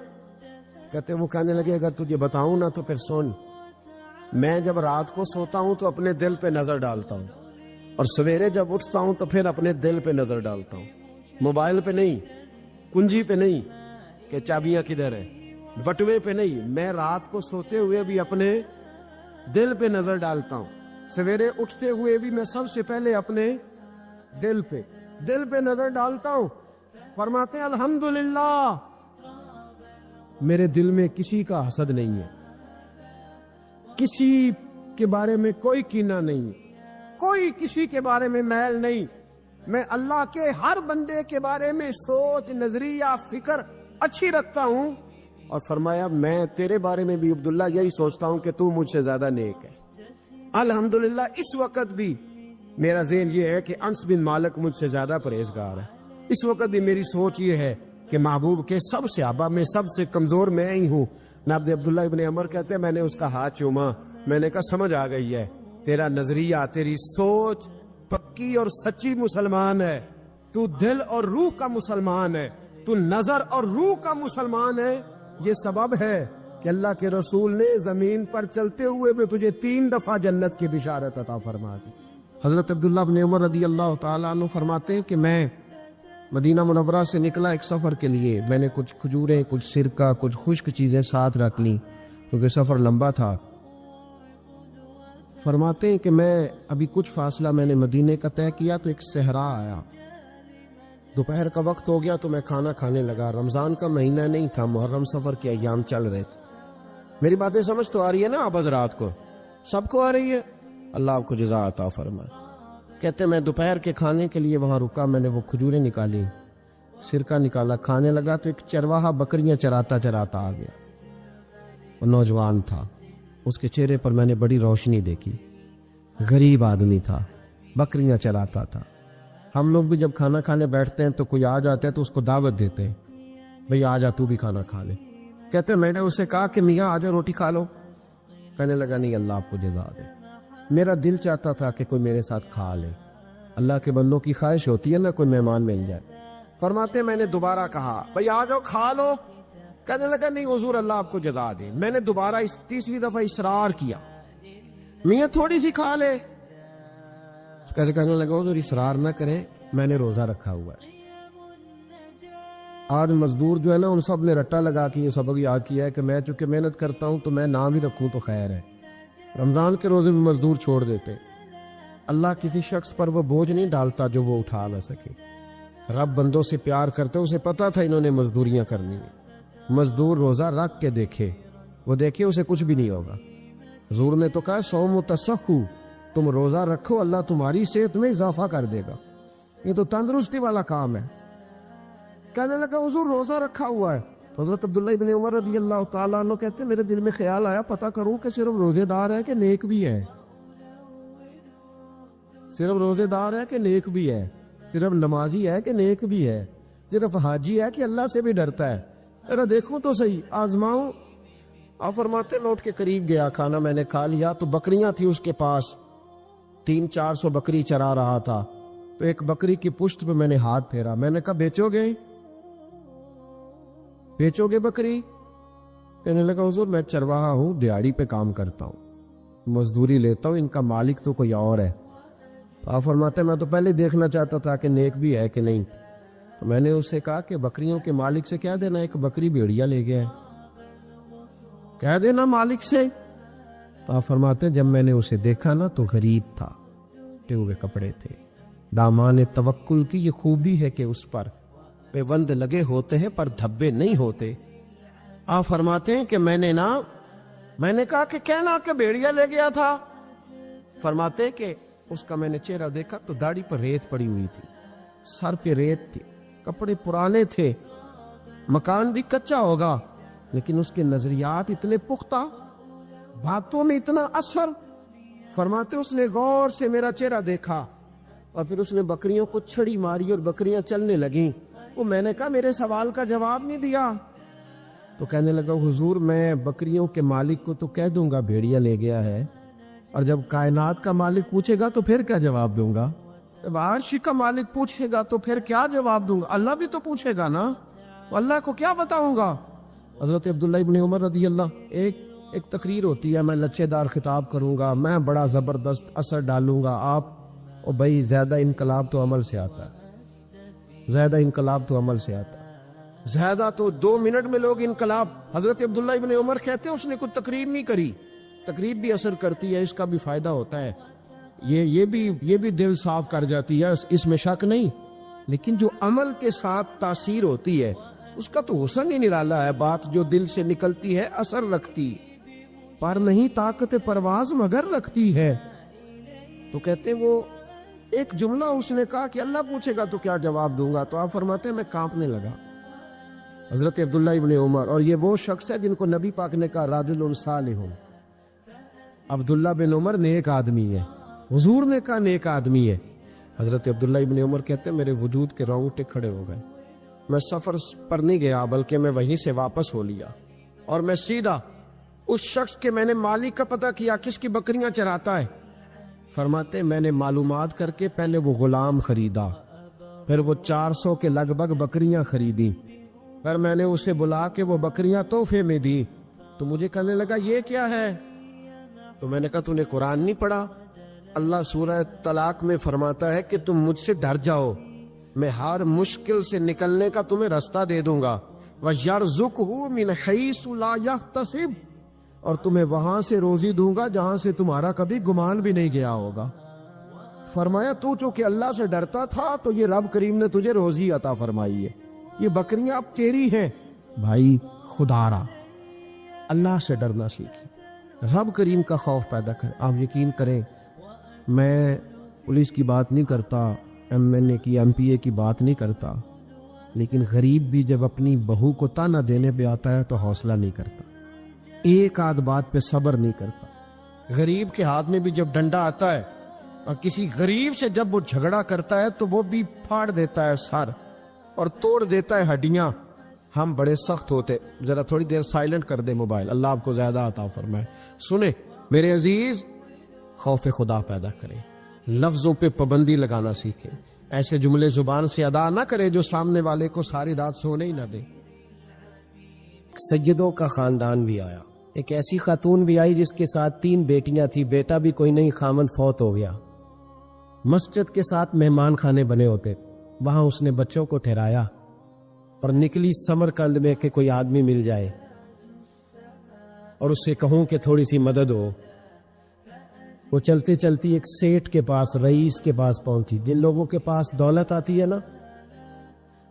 کہتے وہ کہنے لگے اگر تجھے بتاؤں نا تو پھر سن، میں جب رات کو سوتا ہوں تو اپنے دل پہ نظر ڈالتا ہوں، اور سویرے جب اٹھتا ہوں تو پھر اپنے دل پہ نظر ڈالتا ہوں، موبائل پہ نہیں، کنجی پہ نہیں کہ چابیاں کدھر ہے، بٹوے پہ نہیں، میں رات کو سوتے ہوئے بھی اپنے دل پہ نظر ڈالتا ہوں، سویرے اٹھتے ہوئے بھی میں سب سے پہلے اپنے دل پہ نظر ڈالتا ہوں۔ فرماتے ہیں الحمدللہ میرے دل میں کسی کا حسد نہیں ہے، کسی کے بارے میں کوئی کینہ نہیں، کوئی کسی کے بارے میں میل نہیں، میں اللہ کے ہر بندے کے بارے میں سوچ، نظریہ، فکر اچھی رکھتا ہوں۔ اور فرمایا میں تیرے بارے میں بھی عبداللہ یہی سوچتا ہوں کہ تو مجھ سے زیادہ نیک ہے۔ الحمدللہ اس وقت بھی میرا ذہن یہ ہے کہ انس بن مالک مجھ سے زیادہ پرہیزگار ہے، اس وقت بھی میری سوچ یہ ہے کہ محبوب کے سب صحابہ میں سب سے کمزور میں ہی ہوں۔ نابد عبداللہ ابن عمر کہتے ہیں میں نے اس کا ہاتھ چوما، میں نے کہا سمجھ آ گئی ہے، تیرا نظریہ، تیری سوچ پکی اور سچی مسلمان ہے، تو دل اور روح کا مسلمان ہے، تو نظر اور روح کا مسلمان ہے۔ یہ سبب ہے کہ اللہ کے رسول نے زمین پر چلتے ہوئے بھی تجھے 3 دفعہ جنت کی بشارت عطا فرما دی۔ حضرت عبداللہ بن عمر رضی اللہ تعالیٰ عنہ فرماتے ہیں کہ میں مدینہ منورہ سے نکلا ایک سفر کے لیے، میں نے کچھ کھجوریں، کچھ سرکہ، کچھ خشک چیزیں ساتھ رکھ لیں کیونکہ سفر لمبا تھا۔ فرماتے ہیں کہ میں ابھی کچھ فاصلہ میں نے مدینے کا طے کیا تو ایک صحرا آیا، دوپہر کا وقت ہو گیا تو میں کھانا کھانے لگا، رمضان کا مہینہ نہیں تھا، محرم سفر کے ایام چل رہے تھے۔ میری باتیں سمجھ تو آ رہی ہے نا آپ حضرات کو؟ سب کو آ رہی ہے؟ اللہ آپ کو جزا عطا فرمائے۔ کہتے میں دوپہر کے کھانے کے لیے وہاں رکا، میں نے وہ کھجوریں نکالی، سرکہ نکالا، کھانے لگا تو ایک چرواہا بکریاں چراتا چراتا آ گیا، وہ نوجوان تھا، اس کے چہرے پر میں نے بڑی روشنی دیکھی، غریب آدمی تھا، بکریاں چراتا تھا۔ ہم لوگ بھی جب کھانا کھانے بیٹھتے ہیں تو کوئی آ جاتا ہے تو اس کو دعوت دیتے ہیں، بھئی آ جا تو بھی کھانا کھا لے۔ کہتے میں نے اسے کہا کہ میاں آ جا روٹی کھا لو، کہنے لگا نہیں اللہ آپ کو جزا دے، میرا دل چاہتا تھا کہ کوئی میرے ساتھ کھا لے، اللہ کے بندوں کی خواہش ہوتی ہے نا کوئی مہمان مل جائے۔ فرماتے میں نے دوبارہ کہا بھئی آ جاؤ کھا لو، کہنے لگا نہیں حضور اللہ آپ کو جزا دے۔ میں نے دوبارہ 3 دفعہ اصرار کیا، میاں تھوڑی سی کھا لے، کہنے لگا حضور اصرار نہ کریں، میں نے روزہ رکھا ہوا ہے۔ آج مزدور جو ہے نا ان سب نے رٹا لگا کے یہ سبق یاد کیا ہے کہ میں چونکہ محنت کرتا ہوں تو میں نام ہی رکھوں تو خیر ہے، رمضان کے روزے بھی مزدور چھوڑ دیتے۔ اللہ کسی شخص پر وہ بوجھ نہیں ڈالتا جو وہ اٹھا نہ سکے، رب بندوں سے پیار کرتے، اسے پتا تھا انہوں نے مزدوریاں کرنی ہیں۔ مزدور روزہ رکھ کے دیکھے، وہ دیکھے اسے کچھ بھی نہیں ہوگا۔ حضور نے تو کہا صوم و تصحو، تم روزہ رکھو اللہ تمہاری صحت میں اضافہ کر دے گا، یہ تو تندرستی والا کام ہے۔ کہنے لگا حضور روزہ رکھا ہوا ہے۔ حضرت عبداللہ ابن عمر رضی اللہ تعالیٰ عنہ کہتے ہیں میرے دل میں خیال آیا پتہ کروں کہ صرف روزے دار ہے کہ نیک بھی ہے، صرف روزے دار ہے کہ نیک بھی ہے، صرف نمازی ہے کہ نیک بھی ہے، صرف حاجی ہے کہ اللہ سے بھی ڈرتا ہے، ذرا دیکھوں تو صحیح، آزماؤں۔ آپ فرماتے لوٹ کے قریب گیا، کھانا میں نے کھا لیا تو بکریاں تھی اس کے پاس، 300-400 بکری چرا رہا تھا، تو ایک بکری کی پشت پہ میں نے ہاتھ پھیرا، میں نے کہا بیچو گے بکری؟ کہنے لگا حضور میں چرواہا ہوں، دیہڑی پہ کام کرتا ہوں، مزدوری لیتا ہوں، ان کا مالک تو کوئی اور ہے۔ تو آپ فرماتے ہیں میں تو پہلے دیکھنا چاہتا تھا کہ نیک بھی ہے کہ نہیں، تو میں نے اس سے کہا کہ بکریوں کے مالک سے کہہ دینا ایک بکری بھیڑیا لے گیا ہے، کہہ دینا مالک سے۔ تو آپ فرماتے ہیں جب میں نے اسے دیکھا نا تو غریب تھا، ٹے ہوئے کپڑے تھے۔ دامان توکل کی یہ خوبی ہے کہ اس پر پیوند لگے ہوتے ہیں پر دھبے نہیں ہوتے۔ آپ فرماتے ہیں کہ میں نے کہا کہ کہنا کہ بھیڑیا لے گیا تھا۔ فرماتے ہیں کہ اس کا میں نے چہرہ دیکھا تو داڑھی پر ریت پڑی ہوئی تھی، سر پہ ریت تھی، کپڑے پرانے تھے، مکان بھی کچا ہوگا، لیکن اس کے نظریات اتنے پختہ، باتوں میں اتنا اثر۔ فرماتے اس نے غور سے میرا چہرہ دیکھا اور پھر اس نے بکریوں کو چھڑی ماری اور بکریاں چلنے لگیں۔ وہ میں نے کہا میرے سوال کا جواب نہیں دیا۔ تو کہنے لگا حضور میں بکریوں کے مالک کو تو کہہ دوں گا بھیڑیا لے گیا ہے، اور جب کائنات کا مالک پوچھے گا تو پھر کیا جواب دوں گا؟ جب عرش کا مالک پوچھے گا تو پھر کیا جواب دوں گا؟ اللہ بھی تو پوچھے گا نا، تو اللہ کو کیا بتاؤں گا؟ حضرت عبداللہ ابن عمر رضی اللہ، ایک تقریر ہوتی ہے، میں لچے دار خطاب کروں گا، میں بڑا زبردست اثر ڈالوں گا، آپ او بھائی زیادہ انقلاب تو عمل سے آتا ہے، زیادہ انقلاب تو عمل سے آتا ہے، زیادہ تو 2 منٹ میں لوگ انقلاب۔ حضرت عبداللہ ابن عمر کہتے ہیں اس نے کوئی تقریر نہیں کری، تقریر بھی اثر کرتی ہے، اس کا بھی فائدہ ہوتا ہے، یہ بھی دل صاف کر جاتی ہے، اس میں شک نہیں، لیکن جو عمل کے ساتھ تاثیر ہوتی ہے اس کا تو حسن ہی نرالا ہے۔ بات جو دل سے نکلتی ہے اثر رکھتی، پر نہیں طاقت پرواز مگر رکھتی ہے۔ تو کہتے ہیں وہ ایک جملہ اس نے کہا کہ اللہ پوچھے گا تو کیا جواب دوں گا؟ تو آپ فرماتے ہیں میں کانپنے لگا۔ حضرت عبداللہ ابن عمر، اور یہ وہ شخص ہے جن کو نبی پاک نے کہا راجل صالح، عبداللہ بن عمر نیک آدمی ہے، حضور نے کہا نیک آدمی ہے۔ حضرت عبداللہ ابن عمر کہتے ہیں میرے وجود کے رونگٹے کھڑے ہو گئے، میں سفر پر نہیں گیا بلکہ میں وہیں سے واپس ہو لیا، اور میں سیدھا اس شخص کے میں نے مالک کا پتہ کیا کس کی بکریاں چراتا ہے۔ فرماتے میں نے معلومات کر کے پہلے وہ غلام خریدا، پھر وہ 400 کے لگ بھگ بکریاں خریدی، پھر میں نے اسے بلا کے وہ بکریاں تحفے میں دی۔ تو مجھے کہنے لگا یہ کیا ہے؟ تو میں نے کہا تو نے قرآن نہیں پڑھا؟ اللہ سورہ طلاق میں فرماتا ہے کہ تم مجھ سے ڈر جاؤ، میں ہر مشکل سے نکلنے کا تمہیں راستہ دے دوں گا، وَيَرْزُقْهُ مِنْ حَيْثُ لَا يَحْتَسِبُ، اور تمہیں وہاں سے روزی دوں گا جہاں سے تمہارا کبھی گمان بھی نہیں گیا ہوگا۔ فرمایا تو چونکہ اللہ سے ڈرتا تھا تو یہ رب کریم نے تجھے روزی عطا فرمائی ہے، یہ بکریاں اب تیری ہیں۔ بھائی خدا را اللہ سے ڈرنا سیکھیں، رب کریم کا خوف پیدا کریں۔ آپ یقین کریں میں پولیس کی بات نہیں کرتا، MNA کی MPA کی بات نہیں کرتا، لیکن غریب بھی جب اپنی بہو کو تانا دینے پہ آتا ہے تو حوصلہ نہیں کرتا، ایک آدھ بات پہ صبر نہیں کرتا۔ غریب کے ہاتھ میں بھی جب ڈنڈا آتا ہے اور کسی غریب سے جب وہ جھگڑا کرتا ہے تو وہ بھی پھاڑ دیتا ہے سر اور توڑ دیتا ہے ہڈیاں۔ ہم بڑے سخت ہوتے۔ ذرا تھوڑی دیر سائلنٹ کر دے موبائل، اللہ آپ کو زیادہ عطا فرمائے۔ سنیں میرے عزیز، خوف خدا پیدا کریں، لفظوں پہ پابندی لگانا سیکھیں، ایسے جملے زبان سے ادا نہ کرے جو سامنے والے کو ساری رات سونے ہی نہ دے۔ سیدوں کا خاندان بھی آیا، ایک ایسی خاتون بھی آئی جس کے ساتھ 3 بیٹیاں تھی، بیٹا بھی کوئی نہیں، خامن فوت ہو گیا۔ مسجد کے ساتھ مہمان خانے بنے ہوتے، وہاں اس نے بچوں کو ٹھہرایا اور نکلی سمرقند میں کہ کوئی آدمی مل جائے اور اس سے کہوں کہ تھوڑی سی مدد ہو۔ وہ چلتے چلتی ایک سیٹ کے پاس، رئیس کے پاس پہنچی۔ جن لوگوں کے پاس دولت آتی ہے نا،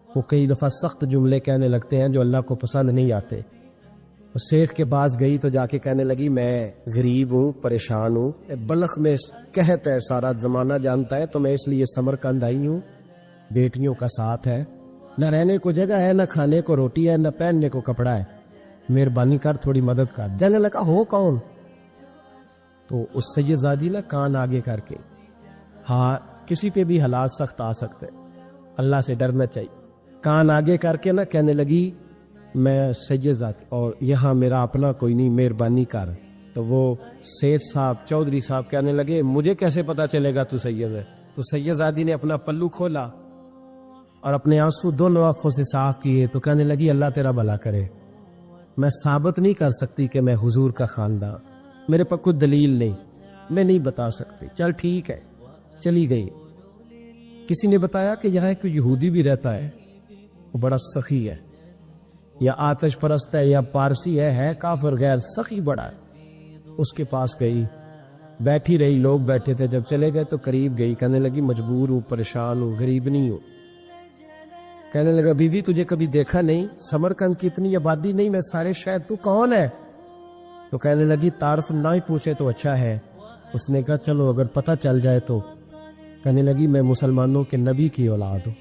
وہ کئی دفعہ سخت جملے کہنے لگتے ہیں جو اللہ کو پسند نہیں آتے۔ وہ سیٹ کے پاس گئی تو جا کے کہنے لگی میں غریب ہوں، پریشان ہوں، بلخ میں قحط ہے، سارا زمانہ جانتا ہے، تو میں اس لیے سمرقند آئی ہوں، بیٹیوں کا ساتھ ہے، نہ رہنے کو جگہ ہے، نہ کھانے کو روٹی ہے، نہ پہننے کو کپڑا ہے، مہربانی کر تھوڑی مدد کر۔ جانے لگا ہو کون؟ تو اس سید زادی نے کان آگے کر کے، ہاں کسی پہ بھی حالات سخت آ سکتے، اللہ سے ڈرنا چاہیے، کان آگے کر کے نہ کہنے لگی میں سید زادی اور یہاں میرا اپنا کوئی نہیں، مہربانی کر۔ تو وہ سید صاحب، چودھری صاحب کہنے لگے مجھے کیسے پتا چلے گا تو سید ہے؟ تو سید زادی نے اپنا پلو کھولا اور اپنے آنسو دونوں آنکھوں سے صاف کیے تو کہنے لگی اللہ تیرا بھلا کرے، میں ثابت نہیں کر سکتی کہ میں حضور کا خاندان، میرے پاس کوئی دلیل نہیں، میں نہیں بتا سکتی۔ چل ٹھیک ہے، چلی گئی۔ کسی نے بتایا کہ یہاں ایک یہودی بھی رہتا ہے، وہ بڑا سخی ہے، یا آتش پرست ہے یا پارسی ہے کافر غیر، سخی بڑا ہے۔ اس کے پاس گئی، بیٹھی رہی، لوگ بیٹھے تھے، جب چلے گئے تو قریب گئی، کہنے لگی مجبور ہوں، پریشان ہوں، غریب نہیں ہوں۔ کہنے لگا بی بی تجھے کبھی دیکھا نہیں، سمرقند کی اتنی آبادی نہیں، میں سارے شہر، تو کون ہے؟ تو کہنے لگی تعارف نہ ہی پوچھے تو اچھا ہے۔ اس نے کہا چلو اگر پتہ چل جائے تو۔ کہنے لگی میں مسلمانوں کے نبی کی اولاد ہوں۔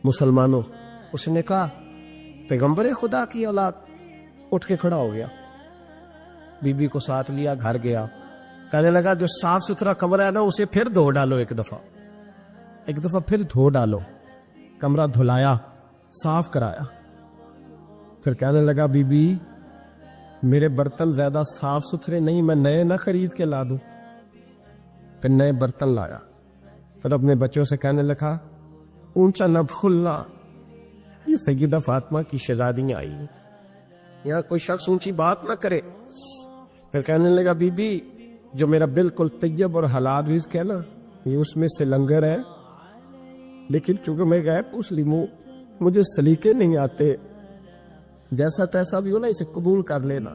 مسلمانوں؟ اس نے کہا پیغمبر خدا کی اولاد۔ اٹھ کے کھڑا ہو گیا، بی بی کو ساتھ لیا، گھر گیا، کہنے لگا جو صاف ستھرا کمرہ ہے نا اسے پھر دھو ڈالو، ایک دفعہ پھر دھو ڈالو۔ کمرہ دھلایا، صاف کرایا، پھر کہنے لگا بی بی میرے برتن زیادہ صاف ستھرے نہیں، میں نئے نہ خرید کے لا دوں۔ پھر نئے برتن لایا، پھر اپنے بچوں سے کہنے لگا اونچا نہ بھولنا، یہ سیدہ فاطمہ کی شہزادیاں آئی ہیں، یہاں کوئی شخص اونچی بات نہ کرے۔ پھر کہنے لگا بی بی جو میرا بالکل طیب اور حلال رزق ہے نا، یہ اس میں سے لنگر ہے، لیکن چونکہ میں غیر مسلم ہوں، مجھے سلیقے نہیں آتے، جیسا تیسا بھی ہو نا اسے قبول کر لینا۔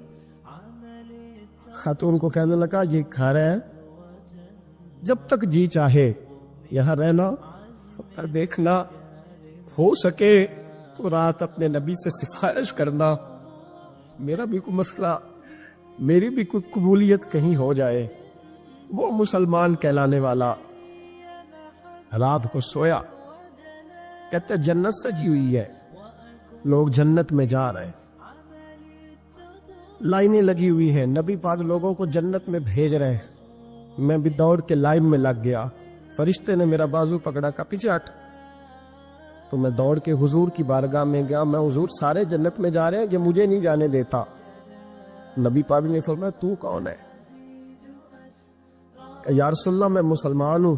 خاتون کو کہنے لگا یہ گھر ہے، جب تک جی چاہے یہاں رہنا، پر دیکھنا ہو سکے تو رات اپنے نبی سے سفارش کرنا، میرا بھی کوئی مسئلہ، میری بھی کوئی قبولیت کہیں ہو جائے۔ وہ مسلمان کہلانے والا رات کو سویا، کہتے جنت سجی ہوئی ہے، لوگ جنت میں جا رہے، لائنیں لگی ہوئی ہیں، نبی پاک لوگوں کو جنت میں بھیج رہے۔ میں بھی دوڑ کے لائن میں لگ گیا، فرشتے نے میرا بازو پکڑا، کا پیچھے ہٹ۔ تو میں دوڑ کے حضور کی بارگاہ میں گیا، میں حضور سارے جنت میں جا رہے ہیں، یہ مجھے نہیں جانے دیتا۔ نبی پاک نے فرمایا تو کون ہے؟ کہ یا رسول اللہ میں مسلمان ہوں۔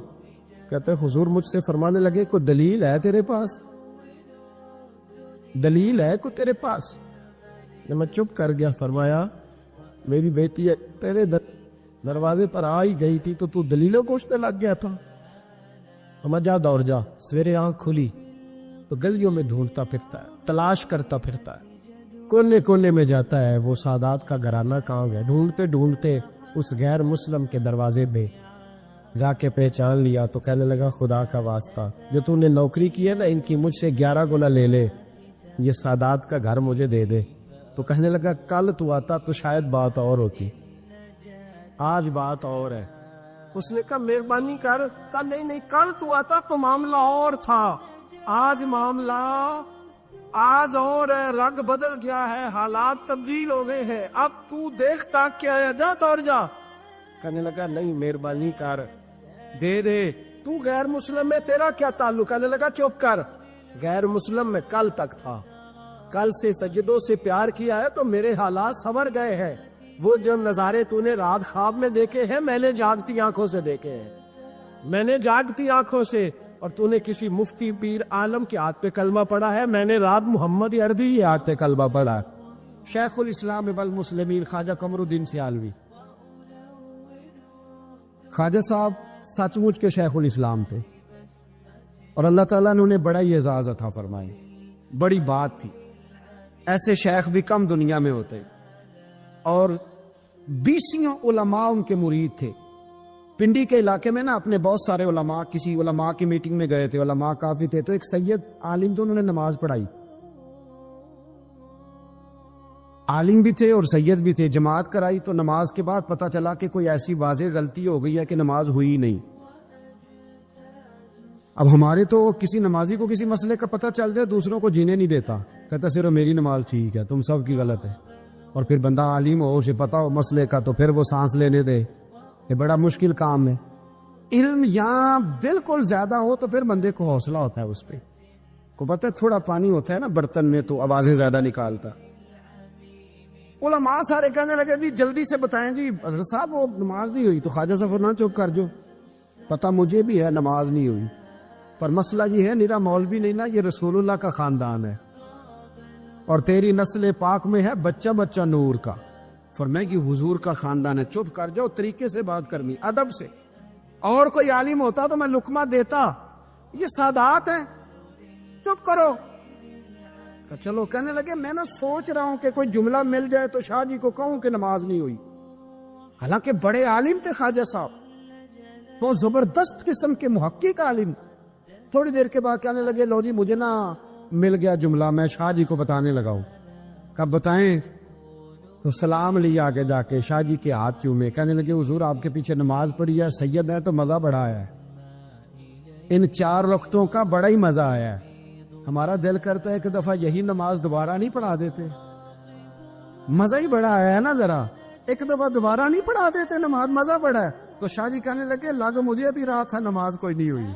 کہتے حضور مجھ سے فرمانے لگے کوئی دلیل ہے تیرے پاس؟ دلیل ہے کوئی تیرے پاس؟ میں چپ کر گیا۔ فرمایا میری بیٹی ہے تیرے دروازے پر آ ہی گئی تھی تو دلیلوں کوشنے لگ گیا تھا۔ میں جا دوڑ جا، سویرے آنکھ کھلی تو گلیوں میں ڈھونڈتا پھرتا ہے، تلاش کرتا پھرتا ہے، کونے کونے میں جاتا ہے وہ سادات کا گھرانہ کہاں گیا، ڈھونڈتے ڈھونڈتے اس غیر مسلم کے دروازے پہ جا کے پہچان لیا۔ تو کہنے لگا خدا کا واسطہ جو تو نے نوکری کی ہے نا ان کی مجھ سے 11 گنا لے لے، یہ سادات کا گھر مجھے دے دے۔ تو کہنے لگا کل تو آتا تو شاید بات اور ہوتی، آج بات اور ہے۔ اس نے کہا مہربانی کر، کہا نہیں کل تو آتا تو معاملہ اور تھا، آج معاملہ آج اور ہے، رنگ بدل گیا ہے، حالات تبدیل ہو گئے ہیں، اب تو دیکھتا کیا ہے، جا توڑ جا۔ کہنے لگا نہیں مہربانی کر، دے دے، تو غیر مسلم میں تیرا کیا تعلق؟ کہنے لگا چپ کر، غیر مسلم میں کل تک تھا، کل سے سجدوں سے پیار کیا ہے تو میرے حالات سنور گئے ہیں، وہ جو نظارے تو نے رات خواب میں دیکھے ہیں میں نے جاگتی آنکھوں سے دیکھے ہیں، میں نے جاگتی آنکھوں سے، اور تو نے کسی مفتی پیر عالم کے ہاتھ پہ کلمہ پڑھا ہے، میں نے رات محمد اردی کے ہاتھ پہ کلمہ پڑھا ہے۔ شیخ الاسلام ابن المسلمین خواجہ قمر الدین سیالوی، خواجہ صاحب سچ مچ کے شیخ الاسلام تھے، اور اللہ تعالیٰ نے انہیں بڑا ہی اعزاز عطا فرمائی، بڑی بات تھی، ایسے شیخ بھی کم دنیا میں ہوتے، اور 20 علماء ان کے مرید تھے۔ پنڈی کے علاقے میں نا اپنے بہت سارے علماء، کسی علماء کی میٹنگ میں گئے تھے، علماء کافی تھے، تو ایک سید عالم تو انہوں نے نماز پڑھائی، عالم بھی تھے اور سید بھی تھے، جماعت کرائی، تو نماز کے بعد پتہ چلا کہ کوئی ایسی واضح غلطی ہو گئی ہے کہ نماز ہوئی نہیں۔ اب ہمارے تو کسی نمازی کو کسی مسئلے کا پتہ چل جائے دوسروں کو جینے نہیں دیتا، کہتا صرف میری نماز ٹھیک ہے، تم سب کی غلط ہے، اور پھر بندہ عالم ہو، اسے پتہ ہو مسئلے کا، تو پھر وہ سانس لینے دے، یہ بڑا مشکل کام ہے۔ علم یہاں بالکل زیادہ ہو تو پھر بندے کو حوصلہ ہوتا ہے، اس پہ کو پتہ ہے تھوڑا پانی ہوتا ہے نا برتن میں تو آوازیں زیادہ نکالتا۔ علماء سارے کہنے لگے جی جلدی سے بتائیں جی حضرت صاحب وہ نماز نہیں ہوئی، تو خواجہ صاحب نہ چپ کر جو، پتہ مجھے بھی ہے نماز نہیں ہوئی، پر مسئلہ یہ ہے میرا مولوی نہیں نا، یہ رسول اللہ کا خاندان ہے، اور تیری نسل پاک میں ہے بچہ بچہ نور کا. فرمائے کہ حضور کا خاندان ہے. چپ کر جاؤ, طریقے سے بات کرنی, ادب سے. اور کوئی عالم ہوتا تو میں لقمہ دیتا, یہ سادات ہیں, چپ کرو. چلو کہنے لگے میں نا سوچ رہا ہوں کہ کوئی جملہ مل جائے تو شاہ جی کو کہوں کہ نماز نہیں ہوئی. حالانکہ بڑے عالم تھے خواجہ صاحب, وہ زبردست قسم کے محقق عالم. تھوڑی دیر کے بعد کہنے لگے لو جی مجھے نا مل گیا جملہ, میں شاہ جی کو بتانے لگا ہوں. کب بتائیں؟ تو سلام لیا آگے جا کے, شاہ جی کے ہاتھ چومے. کہنے لگے حضور آپ کے پیچھے نماز پڑھی ہے, سید ہے تو مزہ بڑا آیا ہے, ان 4 وقتوں کا بڑا ہی مزہ آیا ہے. ہمارا دل کرتا ہے ایک دفعہ یہی نماز دوبارہ نہیں پڑھا دیتے, مزہ ہی بڑا آیا ہے نا, ذرا ایک دفعہ دوبارہ نہیں پڑھا دیتے نماز, مزہ بڑا ہے. تو شاہ جی کہنے لگے لگ مجھے بھی رہا تھا نماز کوئی نہیں ہوئی,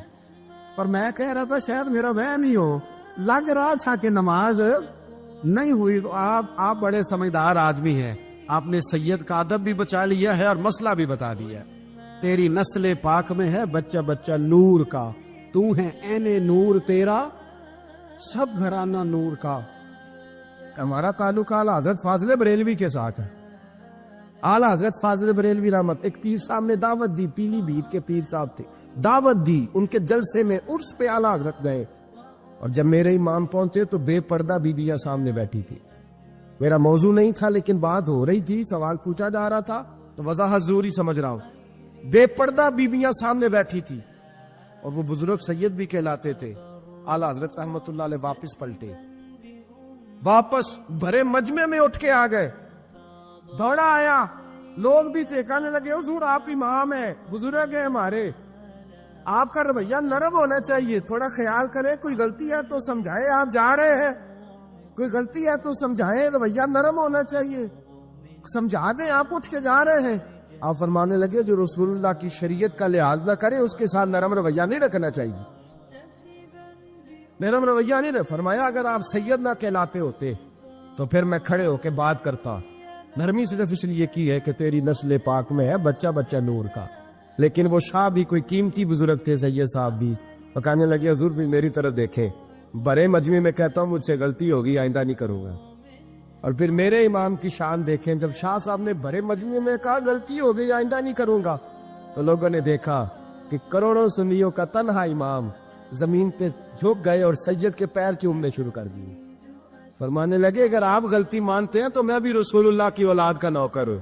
پر میں کہہ رہا تھا شاید میرا وہم ہی ہو, لگ رہا تھا کہ نماز نہیں ہوئی. تو آپ بڑے سمجھدار آدمی ہیں, آپ نے سید کا ادب بھی بچا لیا ہے اور مسئلہ بھی بتا دیا ہے. تیری نسل پاک میں ہے بچہ بچہ نور کا, تو ہے عین نور تیرا سب گھرانہ نور کا. ہمارا تعلق اعلی حضرت فاضل بریلوی کے ساتھ ہے. اعلی حضرت فاضل بریلوی رحمت, ایک پیر صاحب نے دعوت دی, پیلی بھیت کے پیر صاحب تھے, دعوت دی, ان کے جلسے میں عرس پہ اعلی حضرت گئے, اور جب میرے امام پہنچے تو بے پردہ بیویاں سامنے بیٹھی تھی. میرا موضوع نہیں تھا لیکن بات ہو رہی تھی, سوال پوچھا جا رہا تھا تو وضاحت ضروری سمجھ رہا ہوں. بے پردہ بیویاں سامنے بیٹھی تھی, اور وہ بزرگ سید بھی کہلاتے تھے. اعلی حضرت رحمت اللہ علیہ واپس پلٹے, واپس بھرے مجمع میں اٹھ کے آ گئے, دوڑا آیا, لوگ بھی تھے, کہنے لگے حضور آپ امام ہیں, بزرگ ہیں ہمارے, آپ کا رویہ نرم ہونا چاہیے, تھوڑا خیال کریں, کوئی غلطی ہے تو سمجھائے, آپ جا رہے ہیں, کوئی غلطی ہے تو سمجھائے, رویہ نرم ہونا چاہیے, سمجھا دیں, آپ اٹھ کے جا رہے ہیں. آپ فرمانے لگے جو رسول اللہ کی شریعت کا لحاظ نہ کرے اس کے ساتھ نرم رویہ نہیں رکھنا چاہیے, نرم رویہ نہیں رکھ. فرمایا اگر آپ سید نہ کہلاتے ہوتے تو پھر میں کھڑے ہو کے بات کرتا, نرمی صرف اس لیے کی ہے کہ تیری نسل پاک میں ہے بچہ بچہ نور کا. لیکن وہ شاہ بھی کوئی قیمتی بزرگ تھے, سید صاحب بھی, وہ کہنے لگے حضور بھی میری طرف دیکھیں, بڑے مجمع میں کہتا ہوں مجھ سے غلطی ہوگی, آئندہ نہیں کروں گا. اور پھر میرے امام کی شان دیکھیں, جب شاہ صاحب نے بڑے مجمع میں کہا غلطی ہو گئی, آئندہ نہیں کروں گا, تو لوگوں نے دیکھا کہ کروڑوں سنیوں کا تنہا امام زمین پہ جھک گئے اور سید کے پیر چومنے شروع کر دیے. فرمانے لگے اگر آپ غلطی مانتے ہیں تو میں بھی رسول اللہ کی اولاد کا نوکر ہوں.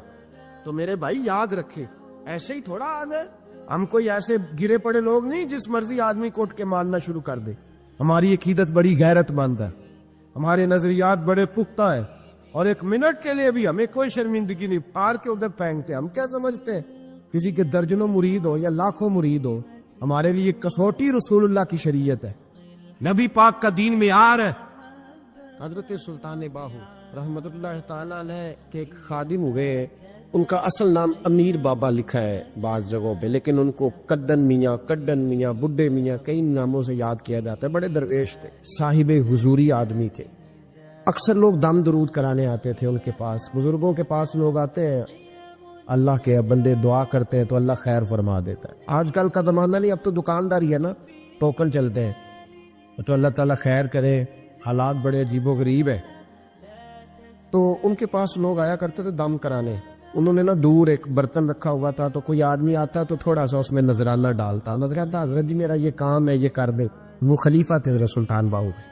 تو میرے بھائی یاد رکھے, ایسے ہی تھوڑا آ گئے, ہم کوئی ایسے گرے پڑے لوگ نہیں جس مرضی آدمی کو اٹھ کے ماننا شروع کر دے. ہماری عقیدت بڑی غیرت مند ہے, ہمارے نظریات بڑے پختہ ہیں, اور ایک منٹ کے لیے بھی ہمیں کوئی شرمندگی نہیں, پار کے ادھر پھینکتے. ہم کیا سمجھتے ہیں کسی کے درجنوں مرید ہو یا لاکھوں مرید ہو, ہمارے لیے کسوٹی رسول اللہ کی شریعت ہے, نبی پاک کا دین معیار ہے. حضرت سلطان باہو رحمت اللہ تعالیٰ علیہ کے ایک خادم ہوئے, ان کا اصل نام امیر بابا لکھا ہے بعض جگہوں پہ, لیکن ان کو کڈن میاں, بڈھے میاں کئی ناموں سے یاد کیا جاتا ہے. بڑے درویش تھے, صاحب حضوری آدمی تھے. اکثر لوگ دم درود کرانے آتے تھے ان کے پاس. بزرگوں کے پاس لوگ آتے ہیں, اللہ کے بندے دعا کرتے ہیں تو اللہ خیر فرما دیتا ہے. آج کل کا زمانہ نہیں, اب تو دکانداری ہے نا, ٹوکن چلتے ہیں, تو اللہ تعالیٰ خیر کرے. حالات بڑے عجیب و غریب ہے. تو ان کے پاس لوگ آیا کرتے تھے دم کرانے. انہوں نے نا دور ایک برتن رکھا ہوا تھا, تو کوئی آدمی آتا تو تھوڑا سا اس میں نذرانہ ڈالتا, نذرانہ حضرت جی میرا یہ کام ہے, یہ کر دے. وہ خلیفہ تھے حضرت سلطان باہو میں.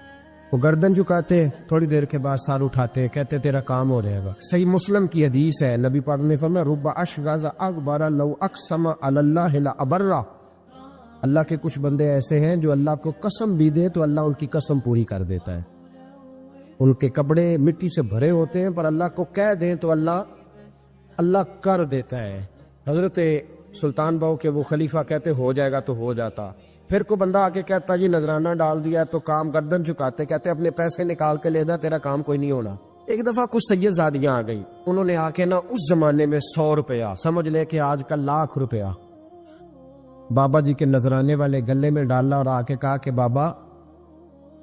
وہ گردن جھکاتے, تھوڑی دیر کے بعد سار اٹھاتے, کہتے تیرا کام ہو جائے گا. صحیح مسلم کی حدیث ہے, نبی پاک نے فرمایا رب اشغاز اکبر لو اقسم علی اللہ لا ابرہ. اللہ کے کچھ بندے ایسے ہیں جو اللہ کو قسم بھی دے تو اللہ ان کی قسم پوری کر دیتا ہے. ان کے کپڑے مٹی سے بھرے ہوتے ہیں, پر اللہ کو کہہ دیں تو اللہ کر دیتا ہے. حضرت سلطان باہو کے وہ خلیفہ کہتے ہو جائے گا تو ہو جاتا. پھر کوئی بندہ آ کے کہتا جی نذرانہ ڈال دیا تو کام, گردن چکاتے, کہتے اپنے پیسے نکال کے لے دا, تیرا کام کوئی نہیں ہونا. ایک دفعہ کچھ سید زادیاں آ گئیں, انہوں نے آ کے نا اس زمانے میں 100 روپیہ, سمجھ لے کہ آج کل 1,00,000 روپیہ, بابا جی کے نذرانے والے گلے میں ڈالا اور آ کے کہا کہ بابا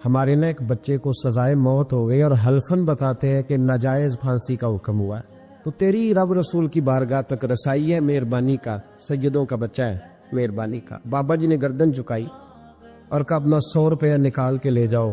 ہمارے نا ایک بچے کو سزائے موت ہو گئی اور حلفاً بتاتے ہیں کہ ناجائز پھانسی کا حکم ہوا ہے, تو تیری رب رسول کی بارگاہ تک رسائی ہے, مہربانی کا, سیدوں کا بچہ ہے, مہربانی کا. بابا جی نے گردن چکائی اور کہا اپنا 100 روپیہ نکال کے لے جاؤ,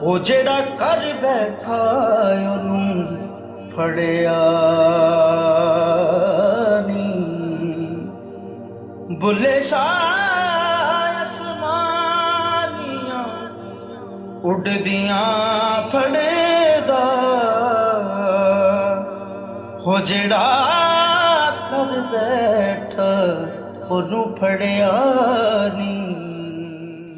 ਉਹ ਜਿਹੜਾ ਕਰ ਬੈਠਾ ਉਹਨੂੰ ਫੜਿਆ ਨਹੀਂ ਬੁੱਲੇ ਸ਼ਾਹ ਅਸਮਾਨੀਆਂ ਉੱਡਦੀਆਂ ਫੜਦਾ ਉਹ ਜਿਹੜਾ ਕਰ ਬੈਠਾ ਉਹਨੂੰ ਫੜਿਆ ਨਹੀਂ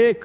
1,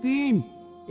3,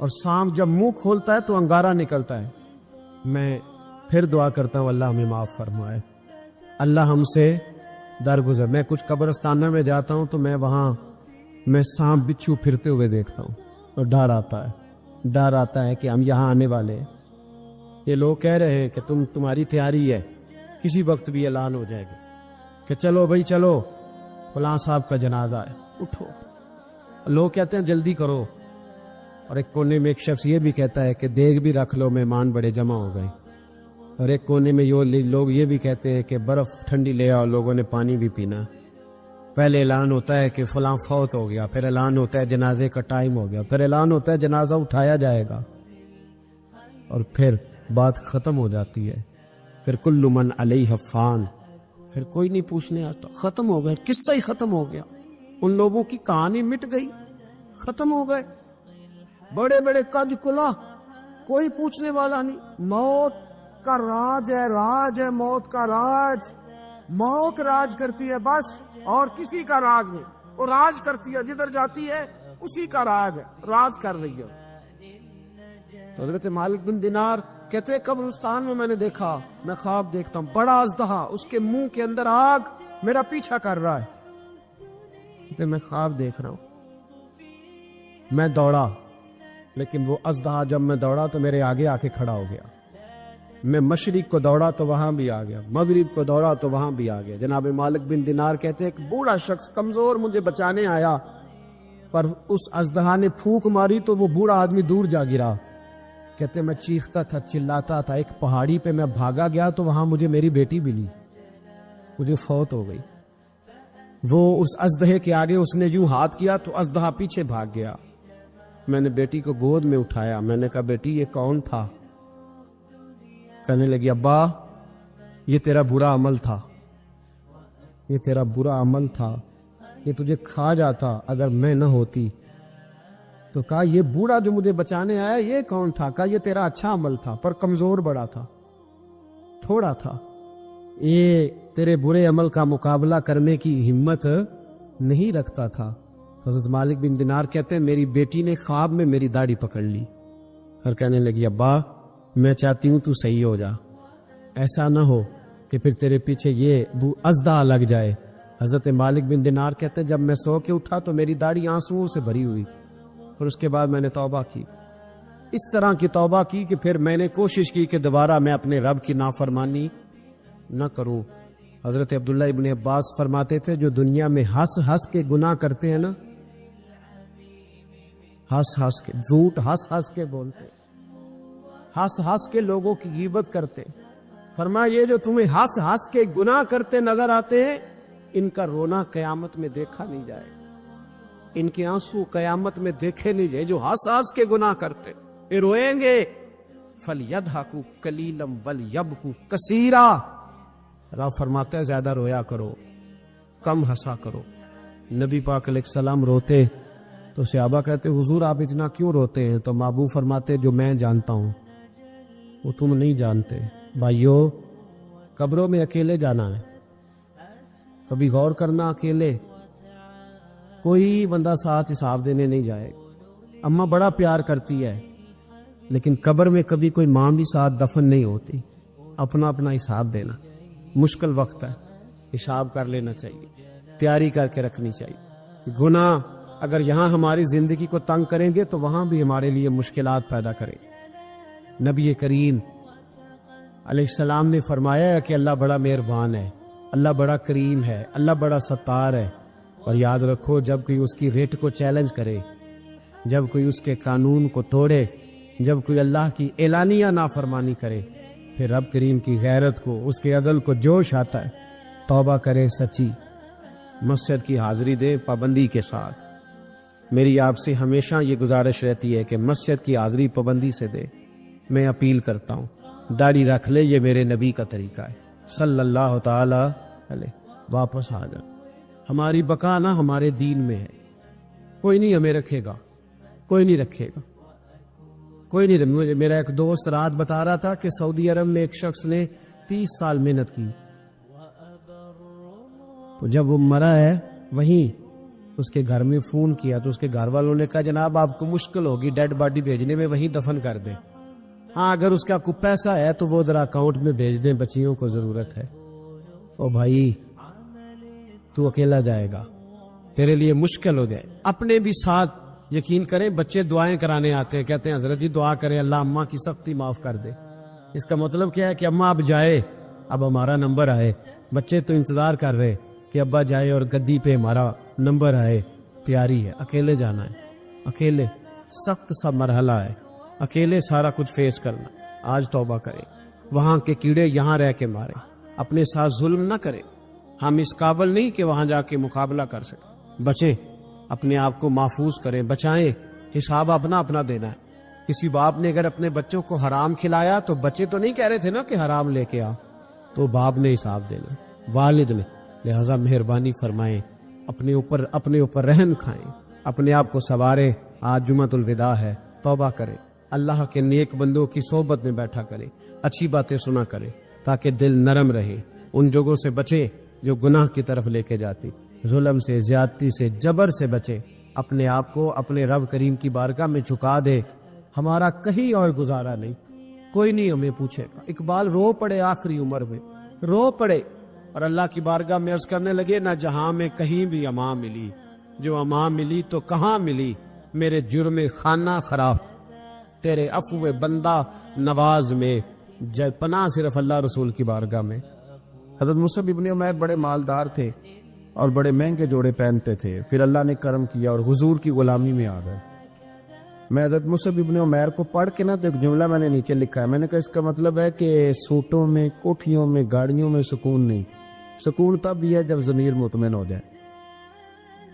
اور سانپ جب منہ کھولتا ہے تو انگارہ نکلتا ہے. میں پھر دعا کرتا ہوں اللہ ہمیں معاف فرمائے, اللہ ہم سے درگزر. میں کچھ قبرستانوں میں جاتا ہوں تو میں سانپ بچھو پھرتے ہوئے دیکھتا ہوں اور ڈر آتا ہے کہ ہم یہاں آنے والے ہیں. یہ لوگ کہہ رہے ہیں کہ تمہاری تیاری ہے, کسی وقت بھی اعلان ہو جائے گی کہ چلو بھائی چلو فلاں صاحب کا جنازہ ہے, اٹھو. لوگ کہتے ہیں جلدی کرو, اور ایک کونے میں ایک شخص یہ بھی کہتا ہے کہ دیگ بھی رکھ لو, مہمان بڑے جمع ہو گئے. اور ایک کونے میں لوگ یہ بھی کہتے ہیں کہ برف ٹھنڈی لے آؤ, لوگوں نے پانی بھی پینا. پہلے اعلان ہوتا ہے کہ فلاں فوت ہو گیا, پھر اعلان ہوتا ہے جنازے کا ٹائم ہو گیا, پھر اعلان ہوتا ہے جنازہ اٹھایا جائے گا, اور پھر بات ختم ہو جاتی ہے. پھر کل من علیہ فان, پھر کوئی نہیں پوچھنے آتا, ختم ہو گئے, قصہ ہی ختم ہو گیا. ان لوگوں کی کہانی مٹ گئی, ختم ہو گئے. بڑے بڑے قد کلا, کوئی پوچھنے والا نہیں. موت کا راج ہے, موت کا راج. موت راج کرتی ہے بس, اور کسی کا راج نہیں. وہ راج کرتی ہے, جدھر جاتی ہے اسی کا راج ہے, راج کر رہی ہے. تو حضرت مالک بن دینار کہتے ہیں قبرستان میں میں نے دیکھا, میں خواب دیکھتا ہوں, بڑا اژدہا, اس کے منہ کے اندر آگ, میرا پیچھا کر رہا ہے. کہتے میں خواب دیکھ رہا ہوں. میں دوڑا, لیکن وہ اژدہا جب میں دوڑا تو میرے آگے آ کے کھڑا ہو گیا. میں مشرق کو دوڑا تو وہاں بھی آ گیا, مغرب کو دوڑا تو وہاں بھی آ گیا. جناب مالک بن دینار کہتے ہیں ایک بوڑھا شخص کمزور مجھے بچانے آیا, پر اس اژدہا نے پھونک ماری تو وہ بوڑھا آدمی دور جا گرا. کہتے میں چیختا تھا, چلاتا تھا. ایک پہاڑی پہ میں بھاگا گیا تو وہاں مجھے میری بیٹی ملی, مجھے فوت ہو گئی. وہ اس اژدہے کے آگے اس نے یوں ہاتھ کیا تو اژدہا پیچھے بھاگ گیا. میں نے بیٹی کو گود میں اٹھایا, میں نے کہا بیٹی یہ کون تھا؟ کہنے لگی ابا یہ تیرا برا عمل تھا, یہ تیرا برا عمل تھا, یہ تجھے کھا جاتا اگر میں نہ ہوتی. تو کہا یہ بوڑھا جو مجھے بچانے آیا یہ کون تھا؟ کہا یہ تیرا اچھا عمل تھا, پر کمزور بڑا تھا, تھوڑا تھا. یہ تیرے برے عمل کا مقابلہ کرنے کی ہمت نہیں رکھتا تھا. حضرت مالک بن دینار کہتے ہیں میری بیٹی نے خواب میں میری داڑھی پکڑ لی اور کہنے لگی ابا میں چاہتی ہوں تو صحیح ہو جا, ایسا نہ ہو کہ پھر تیرے پیچھے یہ اژدہا لگ جائے. حضرت مالک بن دینار کہتے ہیں جب میں سو کے اٹھا تو میری داڑھی آنسوؤں سے بھری ہوئی, اور اس کے بعد میں نے توبہ کی. اس طرح کی توبہ کی کہ پھر میں نے کوشش کی کہ دوبارہ میں اپنے رب کی نافرمانی نہ کروں. حضرت عبداللہ ابن عباس فرماتے تھے جو دنیا میں ہنس ہنس کے گناہ کرتے ہیں نا, ہنس ہنس کے, جھوٹ ہنس ہنس کے بولتے, ہنس ہنس کے لوگوں کی غیبت کرتے, فرمایا یہ جو تمہیں ہنس ہنس کے گناہ کرتے نظر آتے ہیں ان کا رونا قیامت میں دیکھا نہیں جائے, ان کے آنسو قیامت میں دیکھے نہیں جائے. جو ہنس ہنس کے گناہ کرتے یہ روئیں گے. فَلْيَضْحَكُوا قَلِيلًا وَلْيَبْكُوا كَثِيرًا, رب فرماتا ہے زیادہ رویا کرو, کم ہنسا کرو. نبی پاک علیہ السلام روتے تو صحابہ کہتے حضور آپ اتنا کیوں روتے ہیں؟ تو محبوب فرماتے جو میں جانتا ہوں وہ تم نہیں جانتے. بھائیو قبروں میں اکیلے جانا ہے, کبھی غور کرنا, اکیلے, کوئی بندہ ساتھ حساب دینے نہیں جائے. اماں بڑا پیار کرتی ہے لیکن قبر میں کبھی کوئی ماں بھی ساتھ دفن نہیں ہوتی. اپنا اپنا حساب دینا, مشکل وقت ہے, حساب کر لینا چاہیے, تیاری کر کے رکھنی چاہیے. گناہ اگر یہاں ہماری زندگی کو تنگ کریں گے تو وہاں بھی ہمارے لیے مشکلات پیدا کریں. نبی کریم علیہ السلام نے فرمایا ہے کہ اللہ بڑا مہربان ہے, اللہ بڑا کریم ہے, اللہ بڑا ستار ہے. اور یاد رکھو جب کوئی اس کی ریٹ کو چیلنج کرے, جب کوئی اس کے قانون کو توڑے, جب کوئی اللہ کی اعلانیہ نافرمانی کرے, پھر رب کریم کی غیرت کو, اس کے عدل کو جوش آتا ہے. توبہ کرے سچی, مسجد کی حاضری دے پابندی کے ساتھ. میری آپ سے ہمیشہ یہ گزارش رہتی ہے کہ مسجد کی حاضری پابندی سے دے. میں اپیل کرتا ہوں داڑھی رکھ لے, یہ میرے نبی کا طریقہ ہے صلی اللہ تعالی علیہ. واپس آ جا, ہماری بقا نہ ہمارے دین میں ہے. کوئی نہیں ہمیں رکھے گا, کوئی نہیں رکھے گا, کوئی نہیں. میرا ایک دوست رات بتا رہا تھا کہ سعودی عرب میں ایک شخص نے 30 سال محنت کی, تو جب وہ مرا ہے وہیں اس کے گھر میں فون کیا تو اس کے گھر والوں نے کہا جناب آپ کو مشکل ہوگی ڈیڈ باڈی بھیجنے میں، وہیں دفن کر دیں، ہاں اگر اس کا کوئی پیسہ ہے تو وہ ذرا اکاؤنٹ میں بھیج دیں، بچیوں کو ضرورت ہے۔ او بھائی تو اکیلا جائے گا، تیرے لیے مشکل ہو جائے۔ اپنے بھی ساتھ یقین کریں بچے دعائیں کرانے آتے ہیں، کہتے ہیں حضرت جی دعا کریں اللہ اماں کی سختی معاف کر دے۔ اس کا مطلب کیا ہے کہ اماں اب جائے، اب ہمارا نمبر آئے۔ بچے تو انتظار کر رہے کہ ابا جائے اور گدی پہ ہمارا نمبر آئے، تیاری ہے۔ اکیلے جانا ہے، اکیلے، سخت سا مرحلہ ہے، اکیلے سارا کچھ فیس کرنا۔ آج توبہ کریں، وہاں کے کیڑے یہاں رہ کے مارے، اپنے ساتھ ظلم نہ کریں۔ ہم اس قابل نہیں کہ وہاں جا کے مقابلہ کر سکیں۔ بچیں، اپنے آپ کو محفوظ کریں، بچائیں، حساب اپنا اپنا دینا ہے۔ کسی باپ نے اگر اپنے بچوں کو حرام کھلایا تو بچے تو نہیں کہہ رہے تھے نا کہ حرام لے کے آ، تو باپ نے حساب دینا، والد نے۔ لہذا مہربانی فرمائیں، اپنے اوپر رحم کھائیں، اپنے آپ کو سنواریں۔ آج جمعۃ الوداع ہے، توبہ کریں، اللہ کے نیک بندوں کی صحبت میں بیٹھا کریں، اچھی باتیں سنا کریں تاکہ دل نرم رہے۔ ان جگہوں سے بچیں جو گناہ کی طرف لے کے جاتی، ظلم سے، زیادتی سے، جبر سے بچیں۔ اپنے آپ کو اپنے رب کریم کی بارگاہ میں جھکا دے۔ ہمارا کہیں اور گزارا نہیں، کوئی نہیں ہمیں پوچھے گا۔ اقبال رو پڑے آخری عمر میں، رو پڑے اور اللہ کی بارگاہ میں عرض کرنے لگے، نہ جہاں میں کہیں بھی امان ملی، جو امان ملی تو کہاں ملی، میرے جرم خانہ خراب، تیرے عفو بندہ نواز میں، پناہ صرف اللہ رسول کی بارگاہ میں۔ حضرت مصعب ابن عمیر بڑے مالدار تھے اور بڑے مہنگے جوڑے پہنتے تھے، پھر اللہ نے کرم کیا اور حضور کی غلامی میں آ گئے۔ میں حضرت مصعب ابن عمیر کو پڑھ کے نا تو ایک جملہ میں نے نیچے لکھا ہے، میں نے کہا اس کا مطلب ہے کہ سوٹوں میں، کوٹھیوں میں، گاڑیوں میں سکون نہیں، سکون تب بھی ہے جب ضمیر مطمئن ہو جائے۔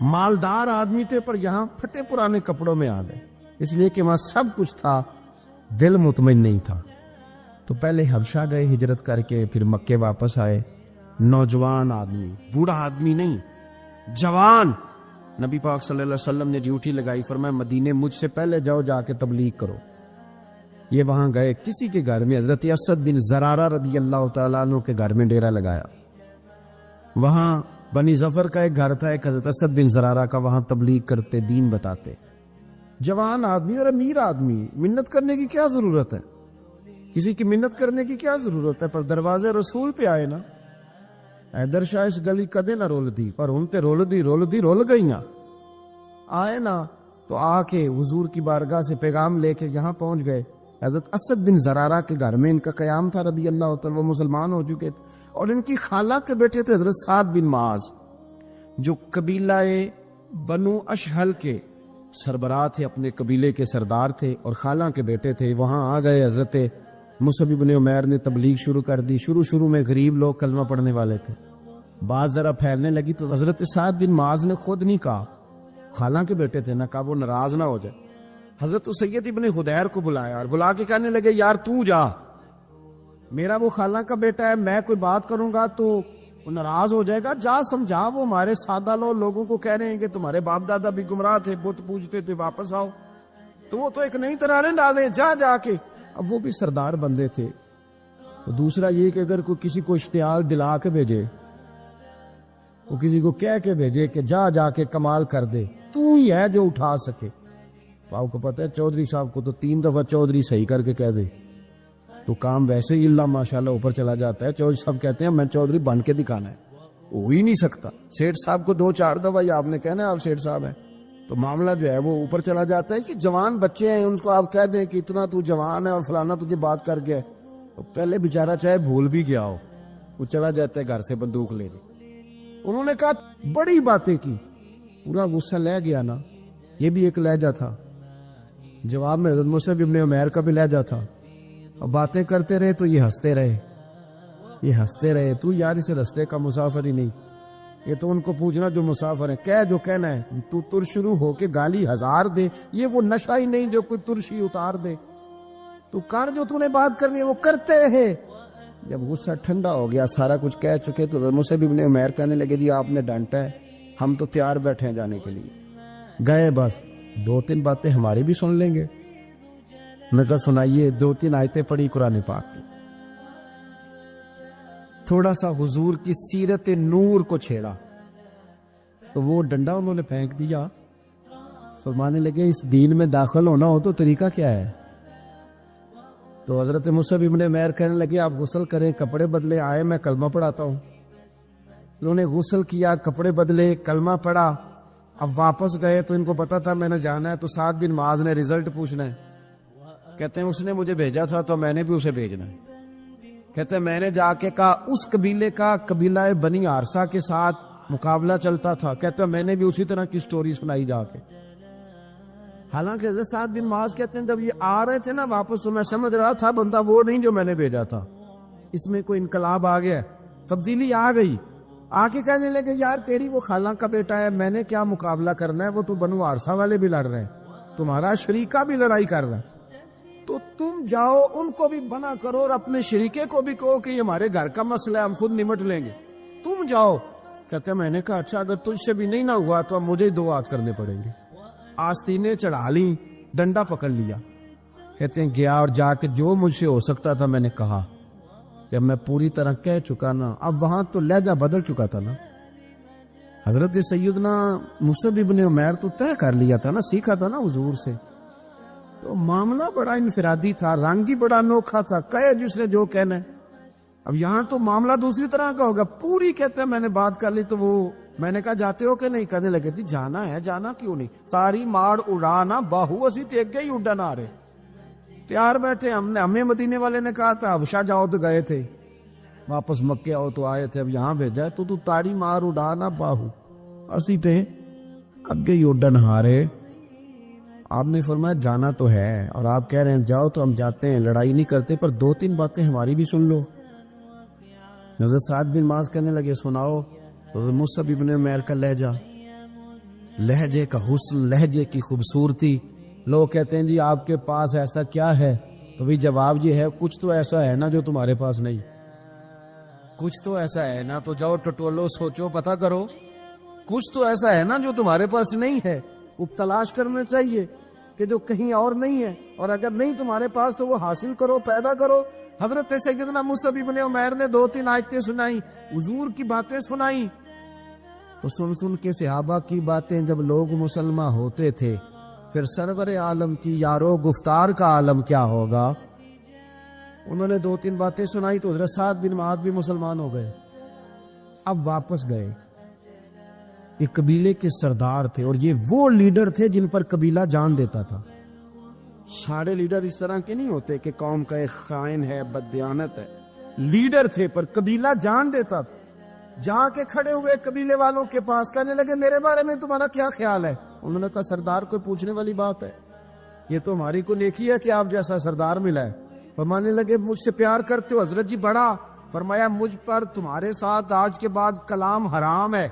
مالدار آدمی تھے پر یہاں پھٹے پرانے کپڑوں میں آ گئے، اس لیے کہ وہاں سب کچھ تھا، دل مطمئن نہیں تھا۔ تو پہلے حبشہ گئے ہجرت کر کے، پھر مکے واپس آئے۔ نوجوان آدمی، بوڑھا آدمی نہیں، جوان۔ نبی پاک صلی اللہ علیہ وسلم نے ڈیوٹی لگائی، فرمایا مدینے مجھ سے پہلے جاؤ، جا کے تبلیغ کرو۔ یہ وہاں گئے، کسی کے گھر میں، حضرت اسد بن زرارہ رضی اللہ تعالیٰ عنہ کے گھر میں ڈیرا لگایا۔ وہاں بنی ظفر کا ایک گھر تھا، ایک حضرت اسد بن زرارہ کا، وہاں تبلیغ کرتے، دین بتاتے۔ جوان آدمی اور امیر آدمی، منت کرنے کی کیا ضرورت ہے؟ کسی کی منت کرنے کی کیا ضرورت ہے؟ پر دروازے رسول پہ آئے نا۔ حیدر شاہ اس گلی کدے نہ رول دی، پر ان تے رول گئیاں۔ آئے نا تو آ کے حضور کی بارگاہ سے پیغام لے کے یہاں پہنچ گئے۔ حضرت اسد بن زرارہ کے گھر میں ان کا قیام تھا رضی اللہ تعالیٰ، وہ مسلمان ہو چکے تھے، اور ان کی خالہ کے بیٹے تھے حضرت سعد بن معاذ، جو قبیلہ بنو اشہل کے سربراہ تھے، اپنے قبیلے کے سردار تھے، اور خالہ کے بیٹے تھے۔ وہاں آ گئے، حضرت مصعب بن عمیر نے تبلیغ شروع کر دی۔ شروع میں غریب لوگ کلمہ پڑھنے والے تھے، بات ذرا پھیلنے لگی تو حضرت سعد بن معاذ نے خود نہیں کہا، خالہ کے بیٹے تھے نا، کہا وہ ناراض نہ ہو جائے۔ حضرت سید ابن حدیر کو بلایا اور بلا کے کہنے لگے، یار تو جا، میرا وہ خالہ کا بیٹا ہے، میں کوئی بات کروں گا تو وہ ناراض ہو جائے گا، جا سمجھا، وہ ہمارے سادہ لوگوں کو کہہ رہے ہیں کہ تمہارے باپ دادا بھی گمراہ تھے، بت پوجتے تھے، واپس آؤ۔ تو وہ تو ایک نئی ترانیں ڈالیں، جا کے۔ اب وہ بھی سردار بندے تھے۔ تو دوسرا یہ کہ اگر کوئی کسی کو اشتعال دلا کے بھیجے، وہ کسی کو کہہ کے بھیجے کہ جا کے کمال کر دے، تو ہی ہے جو اٹھا سکے۔ تو آپ کو پتہ ہے چودھری صاحب کو تو 3 دفعہ چودھری صحیح کر کے کہہ دے تو کام ویسے ہی اللہ ماشاءاللہ اوپر چلا جاتا ہے۔ چودھری صاحب کہتے ہیں میں چودھری بن کے دکھانا ہے، ہو ہی نہیں سکتا۔ سیٹھ صاحب کو 2-4 دفعہ یہ آپ نے کہنا ہے آپ سیٹھ صاحب ہیں، تو معاملہ جو ہے وہ اوپر چلا جاتا ہے۔ کہ جوان بچے ہیں، ان کو آپ کہہ دیں کہ اتنا تو جوان ہے اور فلانا تجھے بات کر گیا ہے، تو پہلے بیچارہ چاہے بھول بھی گیا ہو، وہ چلا جاتا ہے گھر سے بندوق لینے۔ انہوں نے کہا بڑی باتیں کی، پورا غصہ لے گیا نا۔ یہ بھی ایک لہجہ تھا، جواب میں حضرت مصعب ابن عمیر کا بھی لہجہ تھا۔ اب باتیں کرتے رہے تو یہ ہنستے رہے، تو یار اسے رستے کا مسافر ہی نہیں، یہ تو ان کو پوچھنا جو مسافر ہیں، کہہ جو کہنا ہے، تو تر شروع ہو کے گالی 1000 دے، یہ وہ نشہ ہی نہیں جو کوئی ترشی اتار دے، تو کر جو تو نے بات کرنی ہے وہ کرتے رہے۔ جب غصہ ٹھنڈا ہو گیا، سارا کچھ کہہ چکے، تو مصعب ابن عمیر کہنے لگے جی آپ نے ڈانٹا ہے، ہم تو تیار بیٹھے ہیں جانے کے لیے۔ گئے، بس 2-3 باتیں ہماری بھی سن لیں گے۔ میں کہا سنائیے، 2-3 آیتیں پڑھی قرآن پاک کی، تھوڑا سا حضور کی سیرت نور کو چھیڑا، تو وہ ڈنڈا انہوں نے پھینک دیا. فرمانے لگے اس دین میں داخل ہونا ہو تو طریقہ کیا ہے؟ تو حضرت مصعب ابن عمیر کہنے لگے آپ غسل کریں, کپڑے بدلے, آئے میں کلمہ پڑھاتا ہوں. انہوں نے غسل کیا, کپڑے بدلے, کلمہ پڑھا. اب واپس گئے تو ان کو پتا تھا میں نے جانا ہے, تو سعد بن معاذ نے رزلٹ پوچھنا ہے. کہتے ہیں اس نے مجھے بھیجا تھا تو میں نے بھی اسے بھیجنا ہے. کہتے ہیں میں نے جا کے کہا اس قبیلے کا قبیلہ بنی عارصہ کے ساتھ مقابلہ چلتا تھا. کہتے ہیں میں نے بھی اسی طرح کی سٹوری سنائی جا کے. حالانکہ حضرت سعد بن معاذ کہتے ہیں جب یہ آ رہے تھے نا واپس تو میں سمجھ رہا تھا بندہ وہ نہیں جو میں نے بھیجا تھا, اس میں کوئی انقلاب آ گیا, تبدیلی آ گئی. آ کے کہنے لگے یار تیری وہ خالہ کا بیٹا ہے, میں نے کیا مقابلہ کرنا ہے, وہ تو بنو عارصہ والے بھی لڑ رہے ہیں, تمہارا شریکہ بھی لڑائی کر رہا ہے, تو تم جاؤ ان کو بھی بنا کرو اور اپنے شریکے کو بھی کہو کہ یہ ہمارے گھر کا مسئلہ ہے, ہم خود نمٹ لیں گے, تم جاؤ. کہتے ہیں میں نے کہا اچھا اگر تجھ سے بھی نہیں نہ ہوا تو اب مجھے ہی 2 ہاتھ کرنے پڑیں گے. آستینیں چڑھا لیں, ڈنڈا پکڑ لیا. کہتے ہیں گیا اور جا کے جو مجھ سے ہو سکتا تھا میں نے کہا. جب میں پوری طرح کہہ چکا نا, اب وہاں تو لہجہ بدل چکا تھا نا. حضرت سیدنا مصعب ابن عمیر تو طے کر لیا تھا نا, سیکھا تھا نا حضور سے. تو معاملہ بڑا انفرادی تھا, رنگ ہی بڑا انوکھا تھا, کہے جس نے جو کہنا ہے. اب یہاں تو معاملہ دوسری طرح کا ہوگا. پوری کہتے ہیں میں نے بات کر لی تو وہ میں نے کہا جاتے ہو کہ نہیں, کہنے لگے تھی جانا ہے, جانا کیوں نہیں, ساری ماڑ اڑانا باہو اسی تے اگے ہی اڈن آ رہے تیار بیٹھے. ہمیں مدینے والے نے کہا تھا حبشہ جاؤ تو گئے تھے, واپس مکے آؤ تو آئے تھے, اب یہاں بھیجا تو تاری مار اڑانا باہو اسی تے اگے ہی اڈن ہارے. آپ نے فرمایا جانا تو ہے اور آپ کہہ رہے ہیں جاؤ تو ہم جاتے ہیں, لڑائی نہیں کرتے, پر 2-3 باتیں ہماری بھی سن لو. حضرت سعد بن معاذ کہنے لگے سناؤ. حضرت مصعب ابن عمیر کا لہجہ, لہجے کا حسن, لہجے کی خوبصورتی. لوگ کہتے ہیں جی آپ کے پاس ایسا کیا ہے, تو بھی جواب یہ ہے کچھ تو ایسا ہے نا جو تمہارے پاس نہیں, کچھ تو ایسا ہے نا, تو جاؤ ٹٹولو سوچو پتہ کرو, کچھ تو ایسا ہے نا جو تمہارے پاس نہیں ہے. وہ تلاش کرنا چاہیے کہ جو کہیں اور نہیں ہے, اور اگر نہیں تمہارے پاس تو وہ حاصل کرو, پیدا کرو. حضرت سیدنا مصعب ابن عمیر نے 2-3 آیتیں سنائی, حضور کی باتیں سنائی. تو سن کے صحابہ کی باتیں جب لوگ مسلمان ہوتے تھے, پھر سرور عالم کی یارو گفتار کا عالم کیا ہوگا. انہوں نے 2-3 باتیں سنائی تو حضرت سعد بن معاذ بھی مسلمان ہو گئے. اب واپس گئے. یہ قبیلے کے سردار تھے اور یہ وہ لیڈر تھے جن پر قبیلہ جان دیتا تھا. سارے لیڈر اس طرح کے نہیں ہوتے کہ قوم کا ایک خائن ہے, بددیانت ہے. لیڈر تھے پر قبیلہ جان دیتا تھا. جا کے کھڑے ہوئے قبیلے والوں کے پاس, کہنے لگے میرے بارے میں تمہارا کیا خیال ہے. انہوں نے کہا سردار کوئی پوچھنے والی بات ہے, یہ تو ہماری کو نیکی ہے کہ آپ جیسا سردار ملا ہے. فرمانے لگے مجھ سے پیار کرتے ہو. حضرت جی بڑا. فرمایا مجھ پر تمہارے ساتھ آج کے بعد کلام حرام ہے.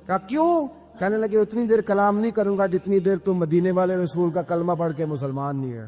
کہا کیوں؟ کہنے لگے اتنی دیر کلام نہیں کروں گا جتنی دیر تم مدینے والے رسول کا کلمہ پڑھ کے مسلمان نہیں ہے.